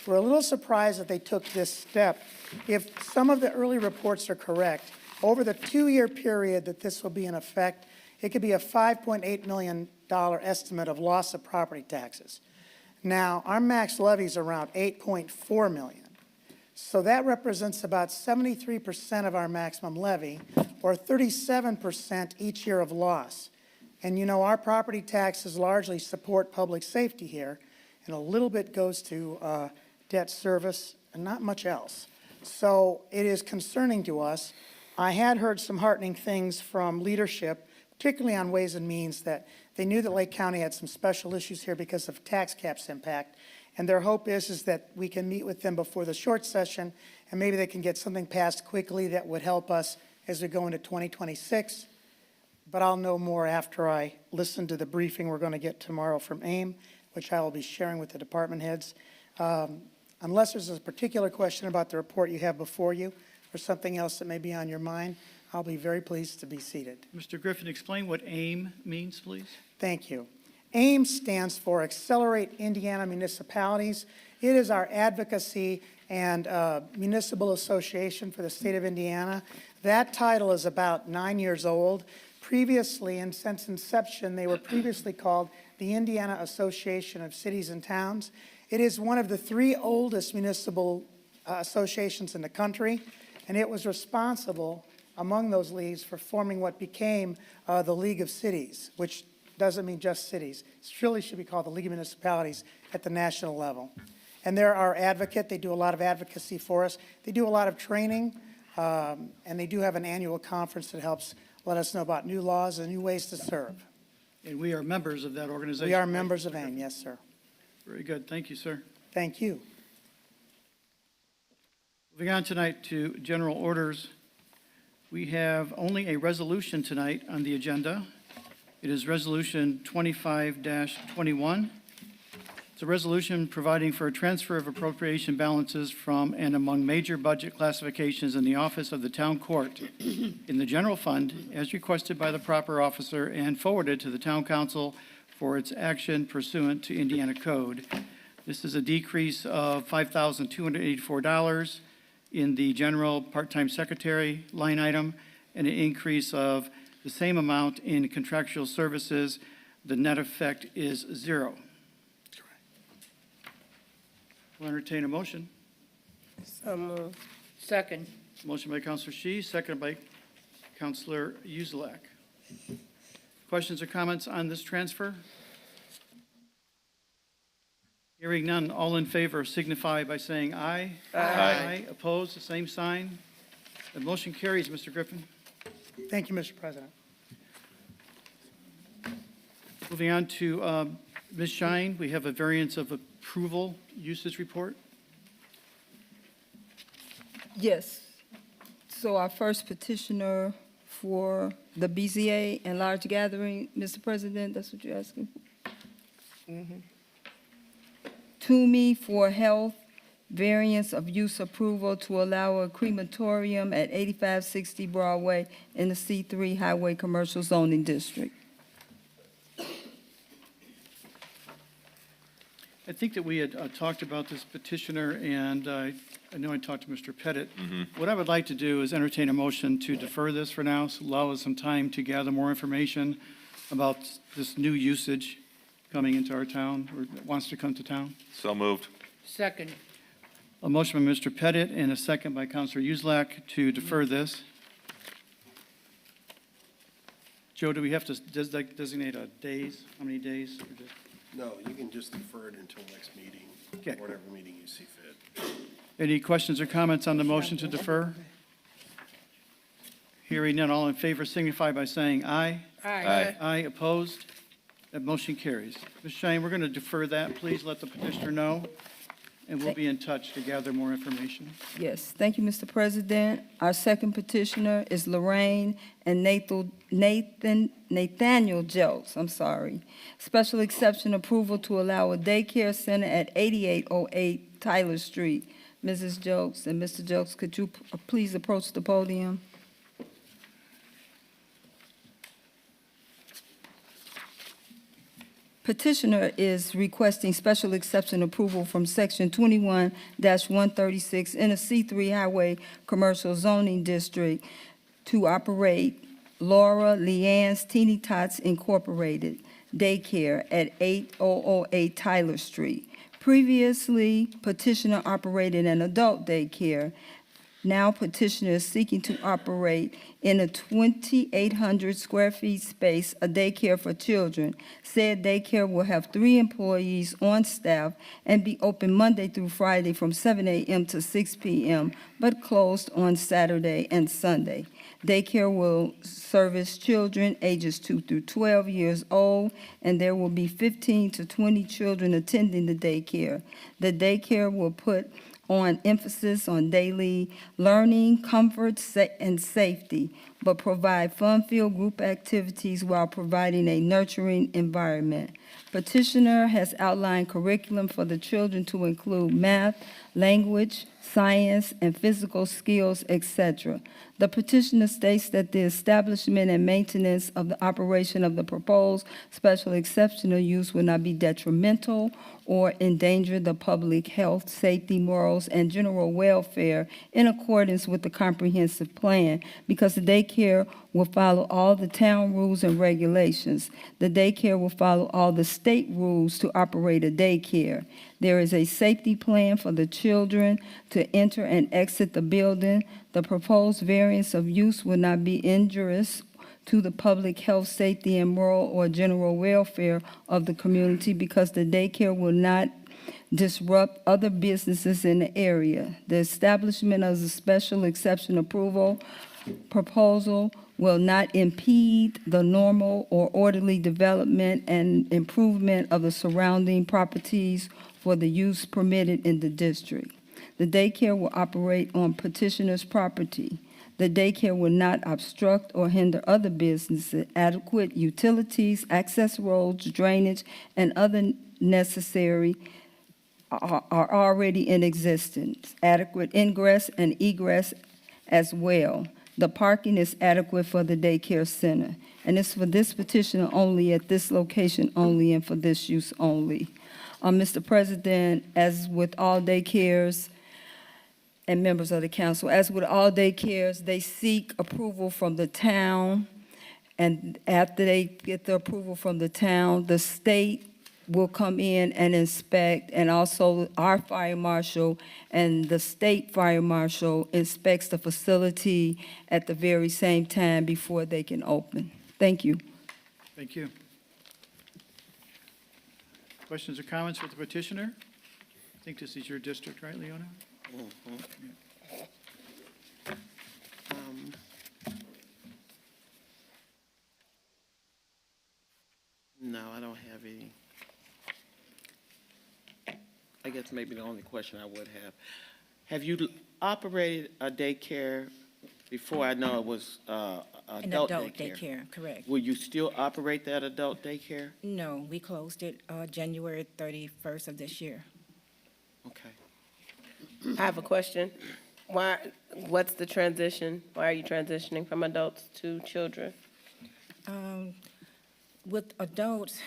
We're a little surprised that they took this step. If some of the early reports are correct, over the 2-year period that this will be in effect, it could be a $5.8 million estimate of loss of property taxes. Now, our max levy is around $8.4 million. So that represents about 73% of our maximum levy, or 37% each year of loss. And you know, our property taxes largely support public safety here, and a little bit goes to debt service and not much else. So it is concerning to us. I had heard some heartening things from leadership, particularly on Ways and Means, that they knew that Lake County had some special issues here because of tax caps impact. And their hope is that we can meet with them before the short session, and maybe they can get something passed quickly that would help us as we go into 2026. But I'll know more after I listen to the briefing we're going to get tomorrow from AIM, which I will be sharing with the department heads. Unless there's a particular question about the report you have before you or something else that may be on your mind, I'll be very pleased to be seated. Mr. Griffin, explain what AIM means, please. Thank you. AIM stands for Accelerate Indiana Municipalities. It is our advocacy and municipal association for the state of Indiana. That title is about 9 years old. Previously, and since inception, they were previously called the Indiana Association of Cities and Towns. It is one of the 3 oldest municipal associations in the country, and it was responsible, among those leagues, for forming what became the League of Cities, which doesn't mean just cities. It really should be called the League of Municipalities at the national level. And they're our advocate. They do a lot of advocacy for us. They do a lot of training, and they do have an annual conference that helps let us know about new laws and new ways to serve. And we are members of that organization. We are members of AIM, yes, sir. Very good. Thank you, sir. Thank you. Moving on tonight to general orders. We have only a resolution tonight on the agenda. It is Resolution 25-21. It's a resolution providing for a transfer of appropriation balances from and among major budget classifications in the office of the town court in the general fund as requested by the proper officer and forwarded to the town council for its action pursuant to Indiana code. This is a decrease of $5,284 in the general part-time secretary line item and an increase of the same amount in contractual services. The net effect is zero. We'll entertain a motion. So moved. Second. Motion by Counselor Shi, seconded by Counselor Uzelak. Questions or comments on this transfer? Hearing none, all in favor signify by saying aye. Aye. Opposed, the same sign. The motion carries, Mr. Griffin. Thank you, Mr. President. Moving on to Ms. Shine, we have a variance of approval usage report. Yes. So our first petitioner for the BZA and large gathering, Mr. President, that's what you're asking? Toomey for Health, variance of use approval to allow a crematorium at 8560 Broadway in the C3 Highway Commercial Zoning District. I think that we had talked about this petitioner, and I know I talked to Mr. Pettit. What I would like to do is entertain a motion to defer this for now, so allow us some time to gather more information about this new usage coming into our town, or that wants to come to town. So moved. Second. A motion by Mr. Pettit and a second by Counselor Uselak to defer this. Joe, do we have to designate a days? How many days? Or just- No, you can just defer it until next meeting, Okay. whatever meeting you see fit. Any questions or comments on the motion to defer? Hearing none, all in favor signify by saying aye. Aye. Aye, opposed? That motion carries. Ms. Cheyenne, we're going to defer that. Please let the petitioner know, and we'll be in touch to gather more information. Yes, thank you, Mr. President. Our second petitioner is Lorraine and Nathaniel Jelks, Special exception approval to allow a daycare center at 8808 Tyler Street. Mrs. Jelks and Mr. Jelks, could you please approach the podium? Petitioner is requesting special exception approval from Section 21-136 in a C3 Highway Commercial Zoning District to operate Laura Leanne's Teeny Tots Incorporated Daycare at 8008 Tyler Street. Previously, petitioner operated an adult daycare. Now petitioner is seeking to operate in a 2,800 square feet space, a daycare for children. Said daycare will have 3 employees on staff and be open Monday through Friday from 7 a.m. to 6 p.m., but closed on Saturday and Sunday. Daycare will service children ages 2 through 12 years old, and there will be 15 to 20 children attending the daycare. The daycare will put on emphasis on daily learning, comfort, and safety, but provide fun-filled group activities while providing a nurturing environment. Petitioner has outlined curriculum for the children to include math, language, science, and physical skills, etc. The petitioner states that the establishment and maintenance of the operation of the proposed special exceptional use will not be detrimental or endanger the public health, safety, morals, and general welfare in accordance with the comprehensive plan, because the daycare will follow all the town rules and regulations. The daycare will follow all the state rules to operate a daycare. There is a safety plan for the children to enter and exit the building. The proposed variance of use will not be injurious to the public health, safety, and moral or general welfare of the community, because the daycare will not disrupt other businesses in the area. The establishment of the special exception approval proposal will not impede the normal or orderly development and improvement of the surrounding properties for the use permitted in the district. The daycare will operate on petitioner's property. The daycare will not obstruct or hinder other businesses. Adequate utilities, access roads, drainage, and other necessary are already in existence. Adequate ingress and egress as well. The parking is adequate for the daycare center. And it's for this petitioner only, at this location only, and for this use only. Mr. President, as with all daycares, and members of the council, as with all daycares, they seek approval from the town, and after they get the approval from the town, the state will come in and inspect, and also our fire marshal and the state fire marshal inspects the facility at the very same time before they can open. Thank you. Thank you. Questions or comments with the petitioner? I think this is your district, right, Leona? No, I don't have any. I guess maybe the only question I would have you operated a daycare before? I know it was An adult adult daycare. daycare, correct. Will you still operate that adult daycare? No, we closed it January 31st of this year. I have a question. What's the transition? Why are you transitioning from adults to children? With adults,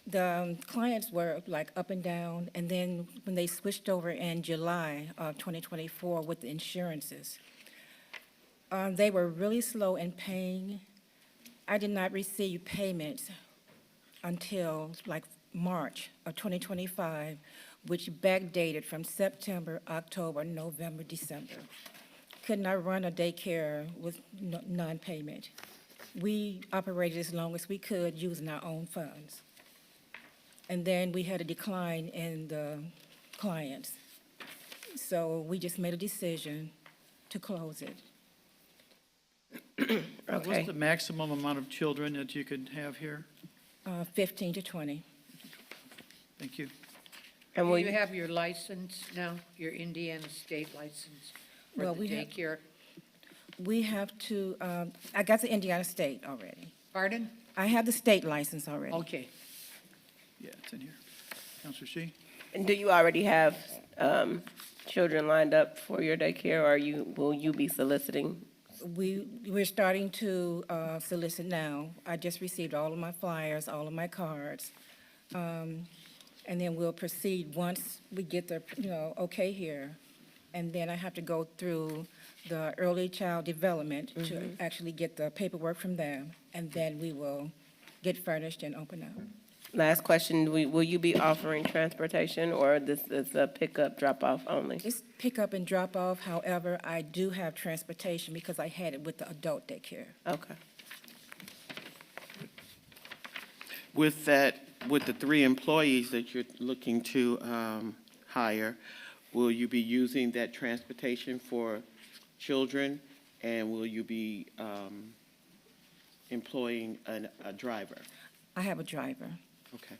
the clients were like up and down, and then when they switched over in July of 2024 with the insurances, they were really slow in paying. I did not receive payments until like March of 2025, which backdated from September, October, November, December. Could not run a daycare with non-payment. We operated as long as we could using our own funds. And then we had a decline in the clients. So we just made a decision to close it. What's the maximum amount of children that you could have here? 15 to 20. Thank you. And will you have your license now, your Indiana state license for Well, the we have- daycare? We have to, I got the Indiana state already. Pardon? I have the state license already. Okay. Yeah, it's in here. Counselor Shi? And do you already have children lined up for your daycare, or will you be soliciting? We're starting to solicit now. I just received all of my flyers, all of my cards. And then we'll proceed once we get the, okay here. And then I have to go through the early child development to actually get the paperwork from them. And then we will get furnished and open up. Last question, will you be offering transportation, or this is a pickup, drop-off only? It's pick up and drop off. However, I do have transportation because I had it with the adult daycare. Okay. With the 3 employees that you're looking to hire, will you be using that transportation for children, and will you be employing a driver? I have a driver. Okay.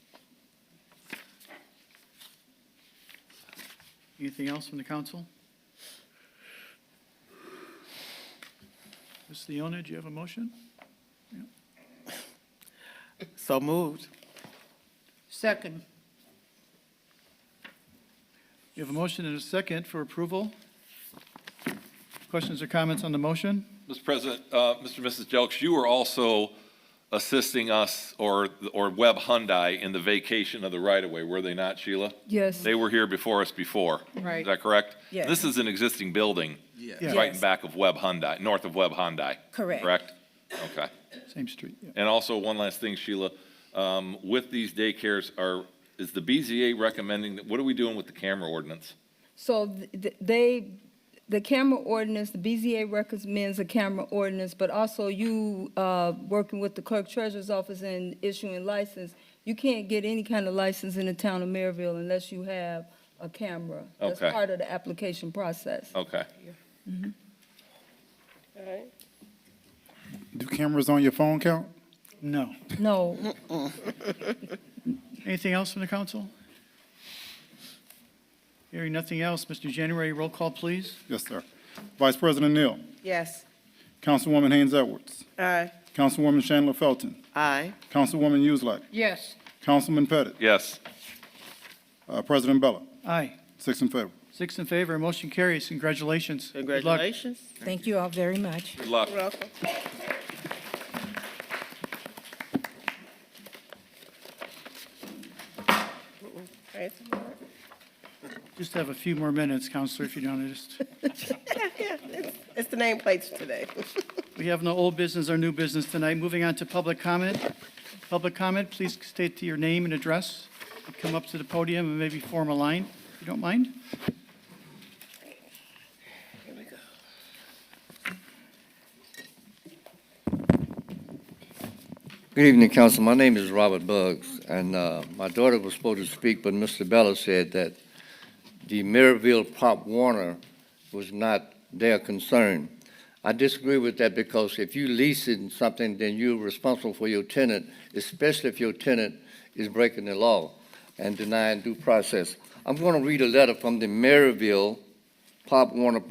Anything else from the council? Ms. Leona, do you have a motion? So moved. Second. You have a motion and a second for approval. Questions or comments on the motion? Mr. President, Mr. and Mrs. Jelks, you were also assisting us or Webb Hyundai in the vacation of the right-of-way, were they not, Sheila? Yes. They were here before us before. Right. Is that correct? Yes. This is an existing building. Yes. Right in back of Webb Hyundai, north of Webb Hyundai. Correct. Correct? Okay. Same street, yeah. And also, one last thing, Sheila, with these daycares, is the BZA recommending, what are we doing with the camera ordinance? So the camera ordinance, the BZA recommends a camera ordinance, but also you, working with the clerk treasurer's office and issuing license, you can't get any kind of license in the town of Merrillville unless you have a camera. That's Okay. part of the application process. Okay. All right. Do cameras on your phone count? No. No. Anything else from the council? Hearing nothing else, Mr. January, roll call, please. Yes, sir. Vice President Neal, Yes. Councilwoman Haynes Edwards, Aye. Councilwoman Chandler Felton, Aye. Councilwoman Uselak, Yes. Councilman Pettit, Yes. President Bella, Aye. 6 in favor. 6 in favor, motion carries. Congratulations. Good luck. Congratulations. Thank you all very much. Good luck. You're welcome. Praise the Lord. Just have a few more minutes, Counselor, if you don't just. Yeah, it's the nameplates today. We have no old business or new business tonight. Moving on to public comment. Public comment, please state your name and address. Come up to the podium and maybe form a line, if you don't mind. Here we go. Good evening, Council. My name is Robert Buggs, and my daughter was supposed to speak, but Mr. Bella said that the Merrillville Pop Warner was not their concern. I disagree with that because if you lease something, then you're responsible for your tenant, especially if your tenant is breaking the law and denying due process. I'm going to read a letter from the Merrillville Pop Warner,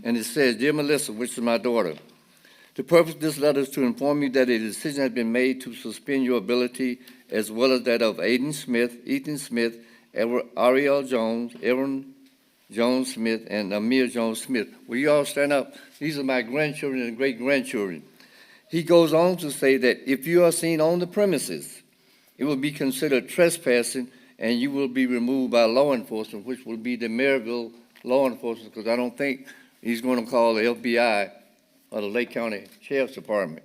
and it says, "Dear Melissa," which is my daughter, "the purpose of this letter is to inform you that a decision has been made to suspend your ability as well as that of Ethan Smith, Ariel Jones, Aaron Jones Smith, and Amir Jones Smith. Will you all stand up? These are my grandchildren and great-grandchildren. He goes on to say that if you are seen on the premises, it will be considered trespassing, and you will be removed by law enforcement, which will be the Merrillville law enforcement, because I don't think he's going to call the FBI or the Lake County Sheriff's Department.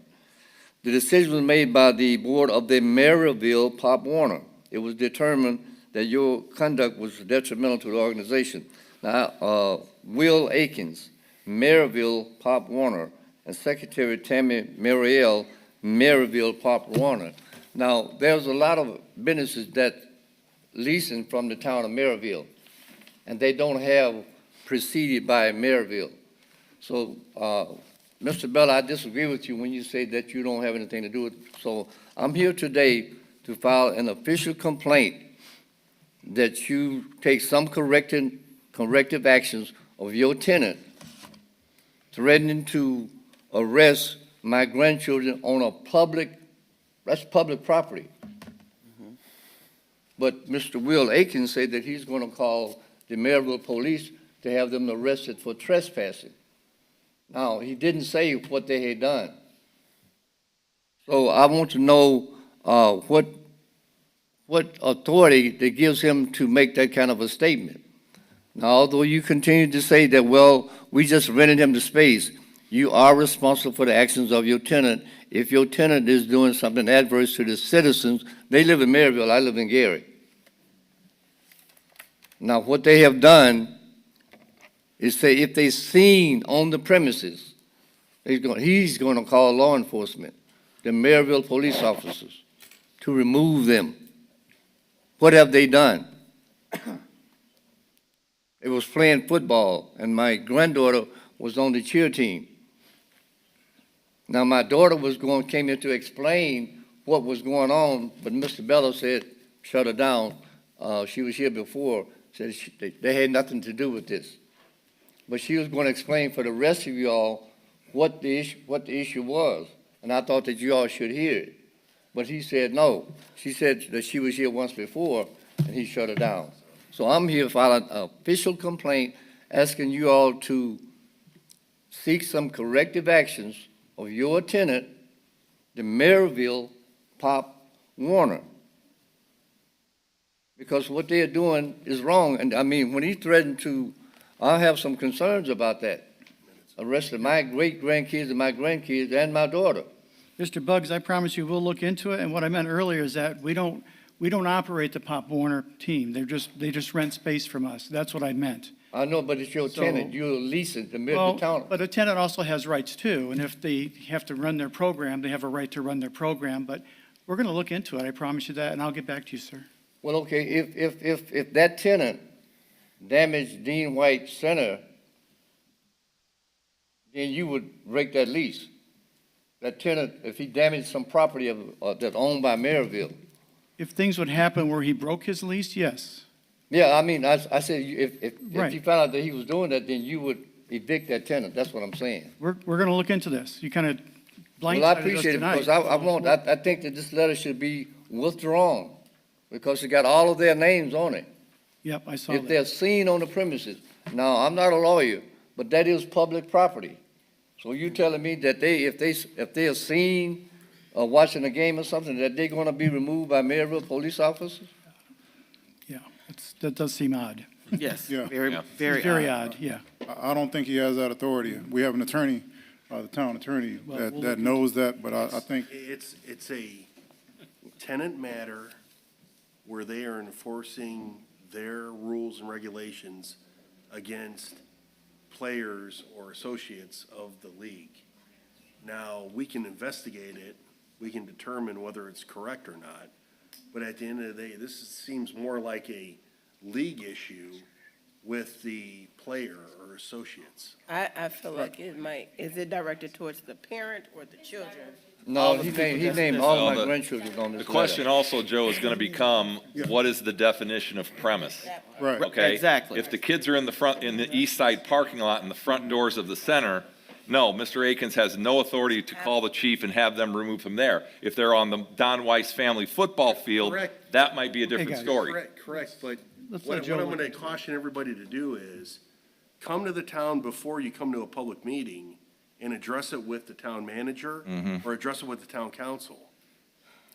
The decision was made by the board of the Merrillville Pop Warner. It was determined that your conduct was detrimental to the organization. Now, Will Akins, Merrillville Pop Warner, and Secretary Tammy Merrill, Merrillville Pop Warner. Now, there's a lot of businesses that leasing from the town of Merrillville, and they don't have preceded by Merrillville. So, Mr. Bell, I disagree with you when you say that you don't have anything to do with it. So I'm here today to file an official complaint that you take some corrective actions of your tenant threatening to arrest my grandchildren on a that's public property. But Mr. Will Akins said that he's going to call the Merrillville police to have them arrested for trespassing. Now, he didn't say what they had done. So I want to know what authority that gives him to make that kind of a statement. Now, although you continue to say that, well, we just rented him the space, you are responsible for the actions of your tenant. If your tenant is doing something adverse to the citizens, they live in Merrillville, I live in Gary. Now, what they have done is say if they're seen on the premises, he's going to call law enforcement, the Merrillville police officers, to remove them. What have they done? They was playing football, and my granddaughter was on the cheer team. Now, my daughter came in to explain what was going on, but Mr. Bello said, shut her down. She was here before, said they had nothing to do with this. But she was going to explain for the rest of y'all what the issue was, and I thought that you all should hear it. But he said no. She said that she was here once before, and he shut her down. So I'm here filing an official complaint asking you all to seek some corrective actions of your tenant, the Merrillville Pop Warner. Because what they're doing is wrong. And I mean, when he threatened to, I have some concerns about that. Arrested my great-grandkids and my grandkids and my daughter. Mr. Buggs, I promise you we'll look into it, and what I meant earlier is that we don't operate the Pop Warner team. They just rent space from us. That's what I meant. I know, but it's your tenant. You're leasing the Well, town. but a tenant also has rights too, and if they have to run their program, they have a right to run their program, but we're going to look into it, I promise you that, and I'll get back to you, sir. Well, okay, if that tenant damaged Dean White Center, then you would break that lease. That tenant, if he damaged some property that's owned by Merrillville. If things would happen where he broke his lease, yes. Yeah, I mean, I said, if Right. you found out that he was doing that, then you would evict that tenant. That's what I'm saying. We're going to look into this. You kind of blindsided Well, I us appreciate it, tonight. because I think that this letter should be withdrawn, because it got all of their names on it. Yep, I saw If that. they're seen on the premises. Now, I'm not a lawyer, but that is public property. So you telling me that if they are seen watching a game or something, that they're going to be removed by Merrillville police officers? Yeah, that does seem odd. Yes, Yeah. very, Yeah. very It's very odd. odd, yeah. I don't think he has that authority. We have an attorney, the town attorney, Well, we'll that look knows that, but I think, It's a tenant matter where they are enforcing their rules and regulations against players or associates of the league. Now, we can investigate it, we can determine whether it's correct or not, but at the end of the day, this seems more like a league issue with the player or associates. I feel like is it directed towards the parent or the children? No, he named all Well, my the- grandchildren on this The letter. question also, Joe, is going to become, what is the definition of premise? right. Okay? Exactly. If the kids are in the east side parking lot in the front doors of the center, No, Mr. Akins has no authority to call the chief and have them removed from there. If they're on the Don Weiss family football field, Correct. that might be a different guys. story. Correct, but Let's what let Joe I'm look. gonna caution everybody to do is, come to the town before you come to a public meeting and address it with the town manager or address it with the town council.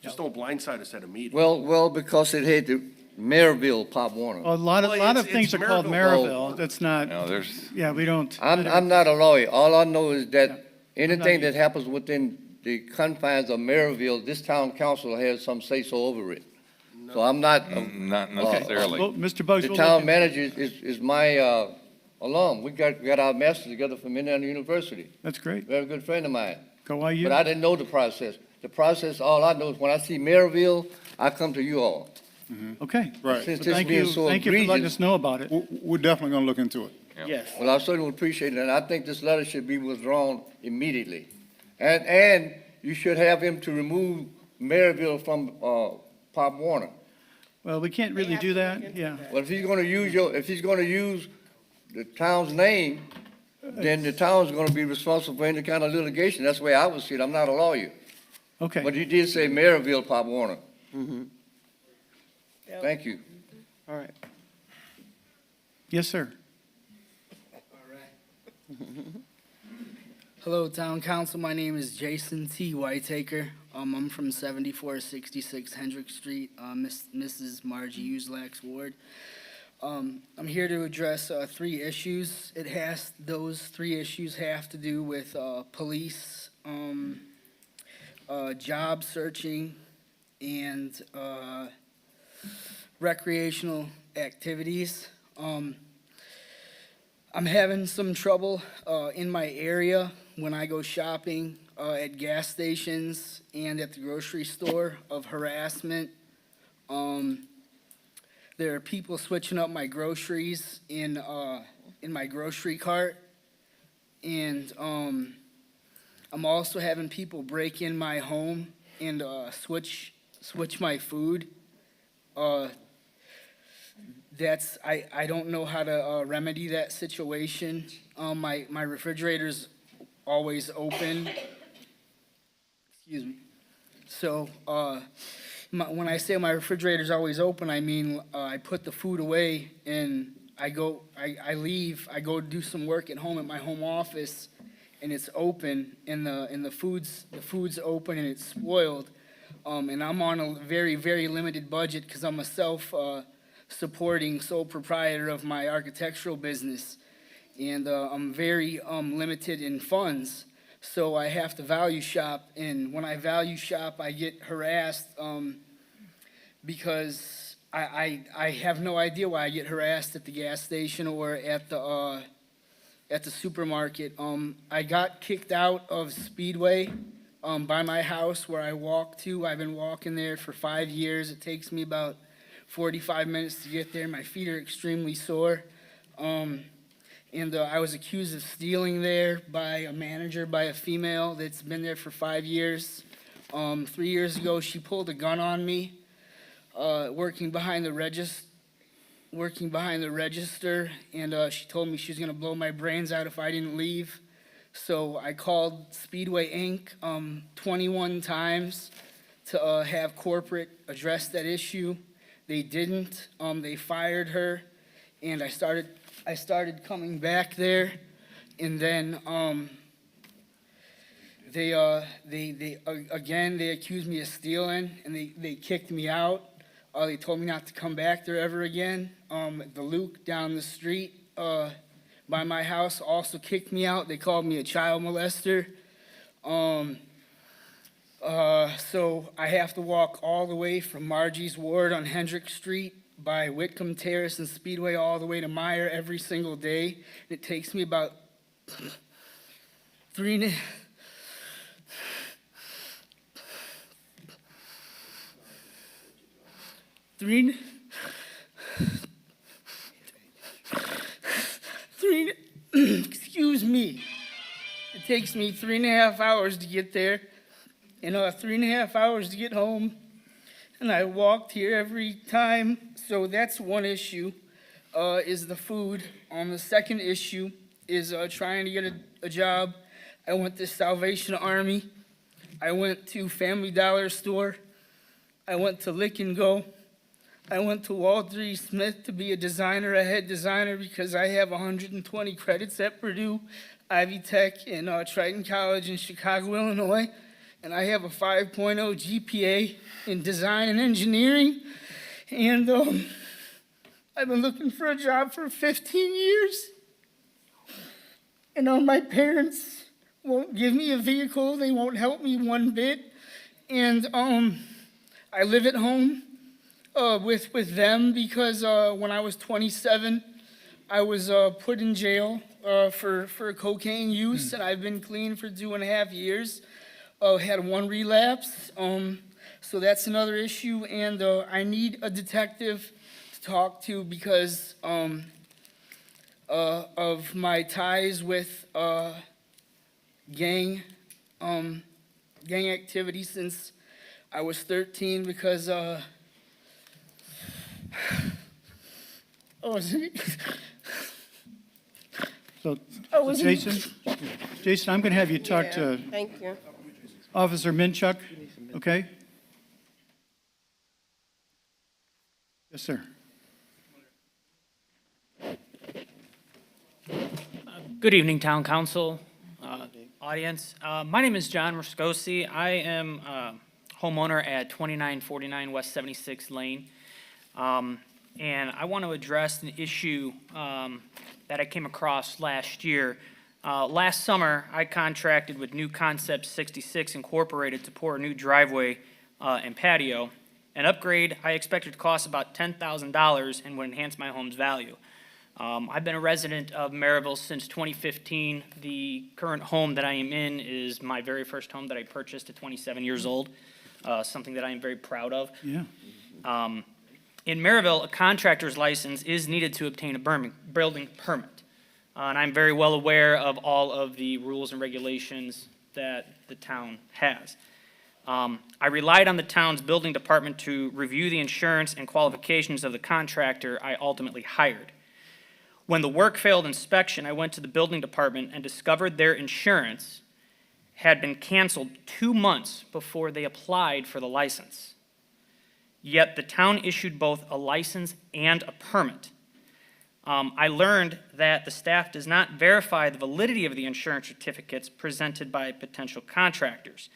Just don't blindside us at a meeting. Well, because it had the Merrillville Pop Warner. A lot Well, of it's things are called Merrillville. Maryville. That's not, No, there's, yeah, we don't. I'm not a lawyer. All I know is that anything that happens within the confines of Merrillville, this town council has some say-so over it. So I'm not, not necessarily. Well, Mr. Bugs, the we'll look town into it. manager is my alum. We got our masters together from Indiana University. That's great. Very good friend of mine. Go IU. But I didn't know the process. The process, all I know is when I see Merrillville, I come to you all. Okay. Right. Since Well, this thank being you, so thank you for letting egregious, us know about it. We're definitely going to look into it. Yes. well, I certainly would appreciate it, and I think this letter should be withdrawn immediately. And you should have him to remove Merrillville from Pop Warner. Well, we can't really do that, yeah. Well, if he's gonna use the town's name, then the town's gonna be responsible for any kind of litigation. That's the way I would see it. I'm not a lawyer. Okay. But you did say Merrillville Pop Warner. Thank you. All right. Yes, sir. Hello, Town Council. My name is Jason T. Whitaker. I'm from 7466 Hendrick Street, Mrs. Margie Uslack's ward. I'm here to address three issues. Those three issues have to do with police, job searching, and recreational activities. I'm having some trouble in my area when I go shopping at gas stations and at the grocery store of harassment. There are people switching up my groceries in my grocery cart, and I'm also having people break in my home and switch my food. I don't know how to remedy that situation. My refrigerator's always open. Excuse me. So, when I say my refrigerator's always open, I mean, I put the food away and I leave, I go do some work at home at my home office, and it's open, and the food's open and it's spoiled. And I'm on a very, very limited budget because I'm a self-supporting sole proprietor of my architectural business. And I'm very limited in funds, so I have to value shop. And when I value shop, I get harassed because I have no idea why I get harassed at the gas station or at the supermarket. I got kicked out of Speedway by my house where I walk to. I've been walking there for 5 years. It takes me about 45 minutes to get there. My feet are extremely sore. And I was accused of stealing there by a manager, by a female that's been there for 5 years. 3 years ago, she pulled a gun on me, working behind the register, and she told me she was gonna blow my brains out if I didn't leave. So I called Speedway Inc. 21 times to have corporate address that issue. They didn't. They fired her, and I started coming back there, and then they accused me of stealing, and they kicked me out. They told me not to come back there ever again. The Luke down the street by my house also kicked me out. They called me a child molester. So I have to walk all the way from Margie's ward on Hendrick Street by Whitcomb Terrace and Speedway all the way to Meyer every single day. It takes me about three and a excuse me. It takes me 3.5 hours to get there, and 3.5 hours to get home. And I walked here every time, so that's one issue, is the food. The second issue is trying to get a job. I went to Salvation Army. I went to Family Dollar Store. I went to Lick and Go. I went to Walter E. Smith to be a designer, a head designer, because I have 120 credits at Purdue, Ivy Tech, and Triton College in Chicago, Illinois. And I have a 5.0 GPA in design and engineering. And I've been looking for a job for 15 years. And my parents won't give me a vehicle. They won't help me one bit. And I live at home with them because when I was 27, I was put in jail for cocaine use, and I've been clean for 2.5 years. Had one relapse, so that's another issue, and I need a detective to talk to because of my ties with gang activity since I was 13 because So, Jason, I'm going to have you talk to Thank you. Officer Minchuk, okay? Yes, sir. Good evening, Town Council, audience. My name is John Ruscosi. I am a homeowner at 2949 West 76th Lane. And I want to address an issue that I came across last year. Last summer, I contracted with New Concept 66 Incorporated to pour a new driveway and patio. An upgrade I expected to cost about $10,000 and would enhance my home's value. I've been a resident of Merrillville since 2015. The current home that I am in is my very first home that I purchased at 27 years old, something that I am very proud of. Yeah. In Merrillville, a contractor's license is needed to obtain a building permit. And I'm very well aware of all of the rules and regulations that the town has. I relied on the town's building department to review the insurance and qualifications of the contractor I ultimately hired. When the work failed inspection, I went to the building department and discovered their insurance had been canceled 2 months before they applied for the license. Yet the town issued both a license and a permit. I learned that the staff does not verify the validity of the insurance certificates presented by potential contractors.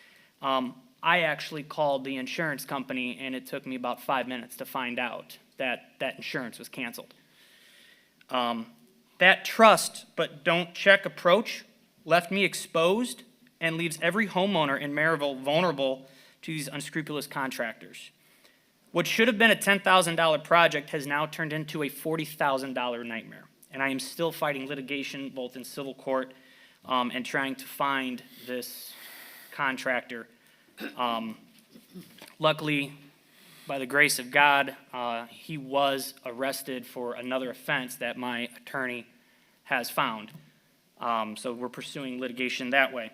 I actually called the insurance company, and it took me about 5 minutes to find out that that insurance was canceled. That trust but don't check approach left me exposed and leaves every homeowner in Merrillville vulnerable to these unscrupulous contractors. What should have been a $10,000 project has now turned into a $40,000 nightmare, and I am still fighting litigation both in civil court and trying to find this contractor. Luckily, by the grace of God, he was arrested for another offense that my attorney has found. So we're pursuing litigation that way.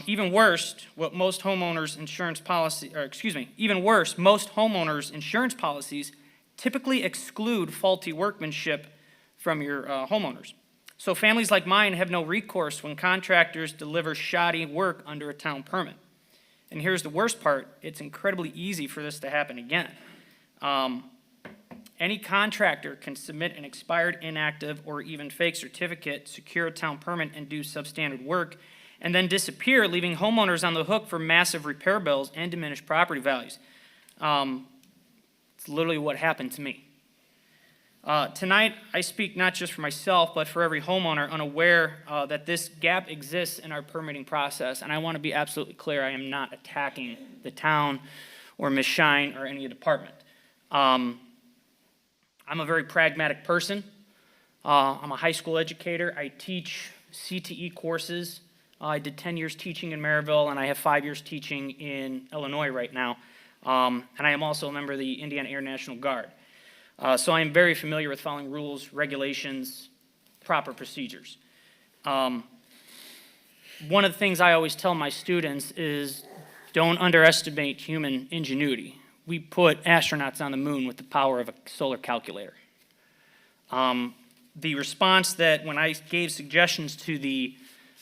Even worse, most homeowners' insurance policies typically exclude faulty workmanship from your homeowners. So families like mine have no recourse when contractors deliver shoddy work under a town permit. And here's the worst part, it's incredibly easy for this to happen again. Any contractor can submit an expired, inactive, or even fake certificate, secure a town permit, and do substandard work, and then disappear, leaving homeowners on the hook for massive repair bills and diminished property values. It's literally what happened to me. Tonight, I speak not just for myself, but for every homeowner unaware that this gap exists in our permitting process, and I want to be absolutely clear, I am not attacking the town or Ms. Shine or any department. I'm a very pragmatic person. I'm a high school educator. I teach CTE courses. I did 10 years teaching in Merrillville, and I have 5 years teaching in Illinois right now. And I am also a member of the Indiana Air National Guard. So I am very familiar with following rules, regulations, proper procedures. One of the things I always tell my students is don't underestimate human ingenuity. We put astronauts on the moon with the power of a solar calculator. The response that when I gave suggestions to the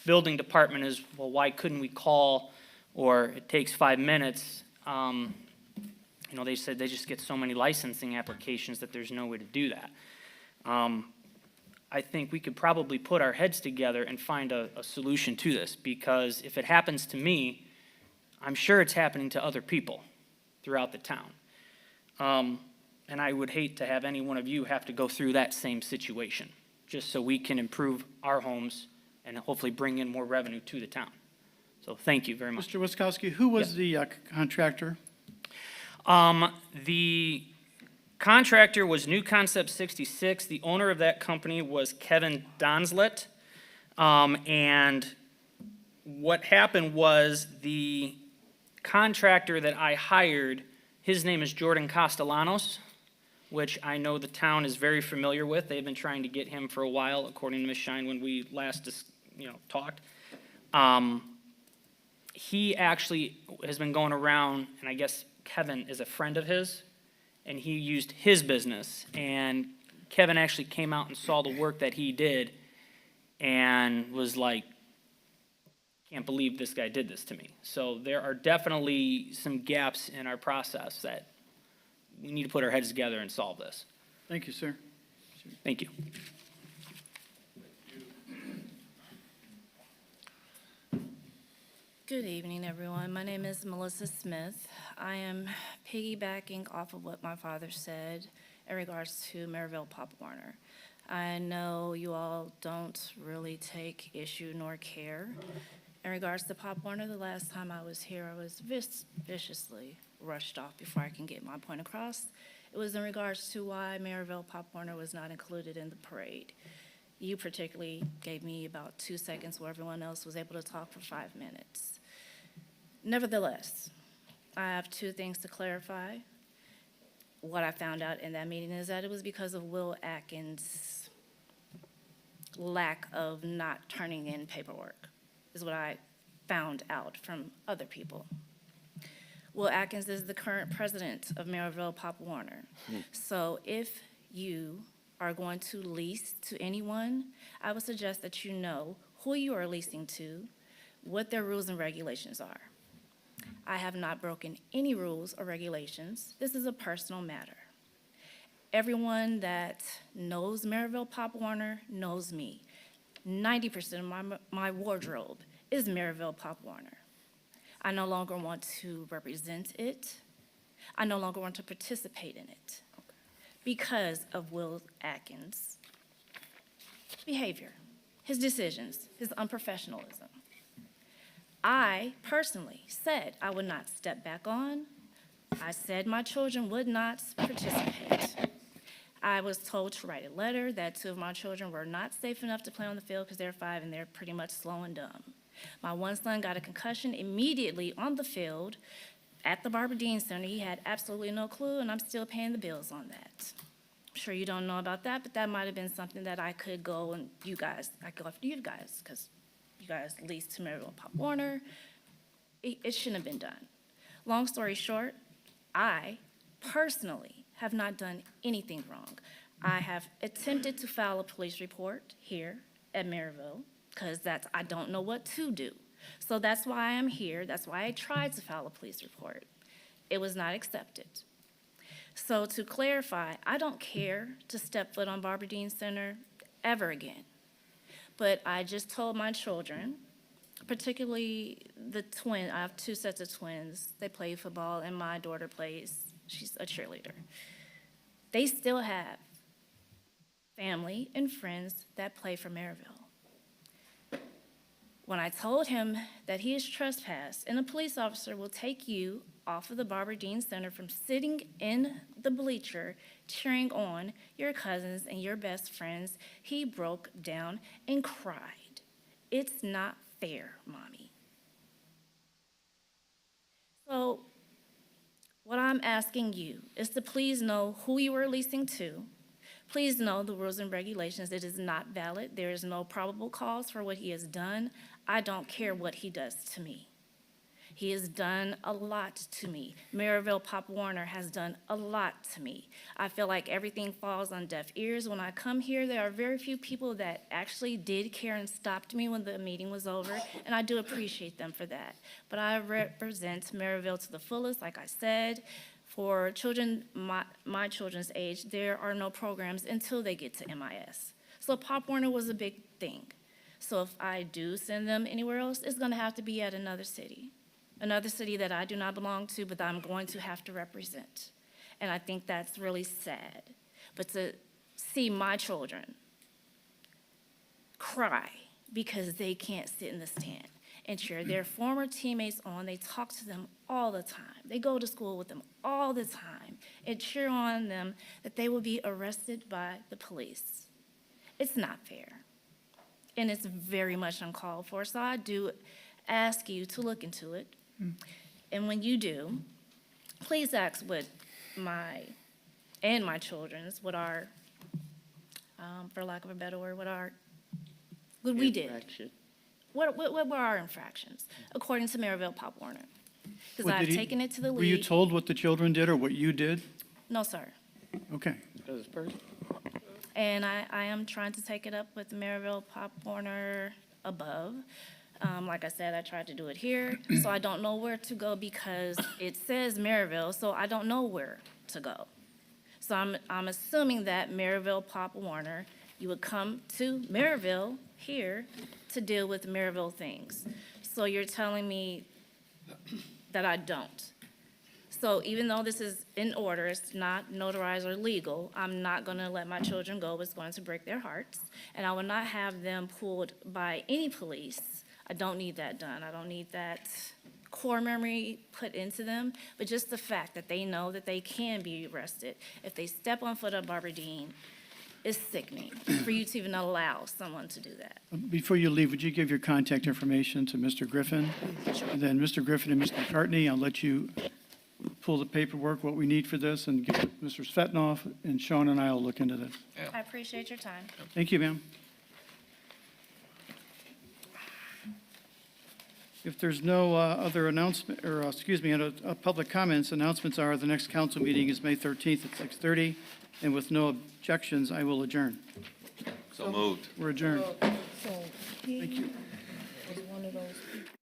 building department is, well, why couldn't we call, or it takes 5 minutes? You know, they said they just get so many licensing applications that there's no way to do that. I think we could probably put our heads together and find a solution to this, because if it happens to me, I'm sure it's happening to other people throughout the town. And I would hate to have any one of you have to go through that same situation, just so we can improve our homes and hopefully bring in more revenue to the town. So thank you very much. Mr. Wiskowski, who was the contractor? The contractor was New Concept 66. The owner of that company was Kevin Donslet. And what happened was the contractor that I hired, his name is Jordan Castellanos, which I know the town is very familiar with. They've been trying to get him for a while, according to Ms. Shine when we last talked. He actually has been going around, and I guess Kevin is a friend of his, and he used his business. And Kevin actually came out and saw the work that he did and was like, can't believe this guy did this to me. So there are definitely some gaps in our process that we need to put our heads together and solve this. Thank you, sir. Thank you. Good evening, everyone. My name is Melissa Smith. I am piggybacking off of what my father said in regards to Merrillville Pop Warner. I know you all don't really take issue nor care in regards to Pop Warner. The last time I was here, I was viciously rushed off before I can get my point across. It was in regards to why Merrillville Pop Warner was not included in the parade. You particularly gave me about 2 seconds where everyone else was able to talk for 5 minutes. Nevertheless, I have 2 things to clarify. What I found out in that meeting is that it was because of Will Atkins' lack of not turning in paperwork, is what I found out from other people. Will Atkins is the current president of Merrillville Pop Warner. So if you are going to lease to anyone, I would suggest that you know who you are leasing to, what their rules and regulations are. I have not broken any rules or regulations. This is a personal matter. Everyone that knows Merrillville Pop Warner knows me. 90% of my wardrobe is Merrillville Pop Warner. I no longer want to represent it. I no longer want to participate in it because of Will Atkins' behavior, his decisions, his unprofessionalism. I personally said I would not step back on. I said my children would not participate. I was told to write a letter that 2 of my children were not safe enough to play on the field because they're 5 and they're pretty much slow and dumb. My one son got a concussion immediately on the field at the Barbara Dean Center. He had absolutely no clue, and I'm still paying the bills on that. I'm sure you don't know about that, but that might have been something that I could go and I could go after you guys, because you guys leased to Merrillville Pop Warner. It shouldn't have been done. Long story short, I personally have not done anything wrong. I have attempted to file a police report here at Merrillville, because I don't know what to do. So that's why I'm here. That's why I tried to file a police report. It was not accepted. So to clarify, I don't care to step foot on Barbara Dean Center ever again. But I just told my children, particularly the twin, I have 2 sets of twins. They play football, and my daughter she's a cheerleader. They still have family and friends that play for Merrillville. When I told him that he is trespassed and a police officer will take you off of the Barbara Dean Center from sitting in the bleacher cheering on your cousins and your best friends, he broke down and cried. It's not fair, Mommy. So what I'm asking you is to please know who you are leasing to. Please know the rules and regulations. It is not valid. There is no probable cause for what he has done. I don't care what he does to me. He has done a lot to me. Merrillville Pop Warner has done a lot to me. I feel like everything falls on deaf ears. When I come here, there are very few people that actually did care and stopped me when the meeting was over, and I do appreciate them for that. But I represent Merrillville to the fullest, like I said. For children, my children's age, there are no programs until they get to MIS. So Pop Warner was a big thing. So if I do send them anywhere else, it's gonna have to be at another city that I do not belong to, but that I'm going to have to represent. And I think that's really sad. But to see my children cry because they can't sit in the stand and cheer their former teammates on, they talk to them all the time. They go to school with them all the time and cheer on them that they will be arrested by the police. It's not fair. And it's very much uncalled for. So I do ask you to look into it. And when you do, please ask what my children's, what our, for lack of a better word, what we did. What were our infractions, according to Merrillville Pop Warner? Because What, I've did he- taken it to the league. Were you told what the children did or what you did? No, sir. Okay. And I am trying to take it up with Merrillville Pop Warner above. Like I said, I tried to do it here, so I don't know where to go because it says Merrillville, so I don't know where to go. So I'm assuming that Merrillville Pop Warner, you would come to Merrillville here to deal with Merrillville things. So you're telling me that I don't. So even though this is in order, it's not notarized or legal, I'm not gonna let my children go. It's going to break their hearts. And I will not have them pulled by any police. I don't need that done. I don't need that core memory put into them. But just the fact that they know that they can be arrested if they step on foot of Barbara Dean is sickening for you to even allow someone to do that. Before you leave, would you give your contact information to Mr. Griffin? And then Mr. Griffin and Mr. McCartney, I'll let you pull the paperwork, what we need for this, and give it to Mr. Svetnoff, and Sean and I will look into this. I appreciate your time. Thank you, ma'am. If there's no other announcement, or, public comments, announcements are the next council meeting is May 13th at 6:30, and with no objections, I will adjourn. So moved. We're adjourned. So he was one of those people.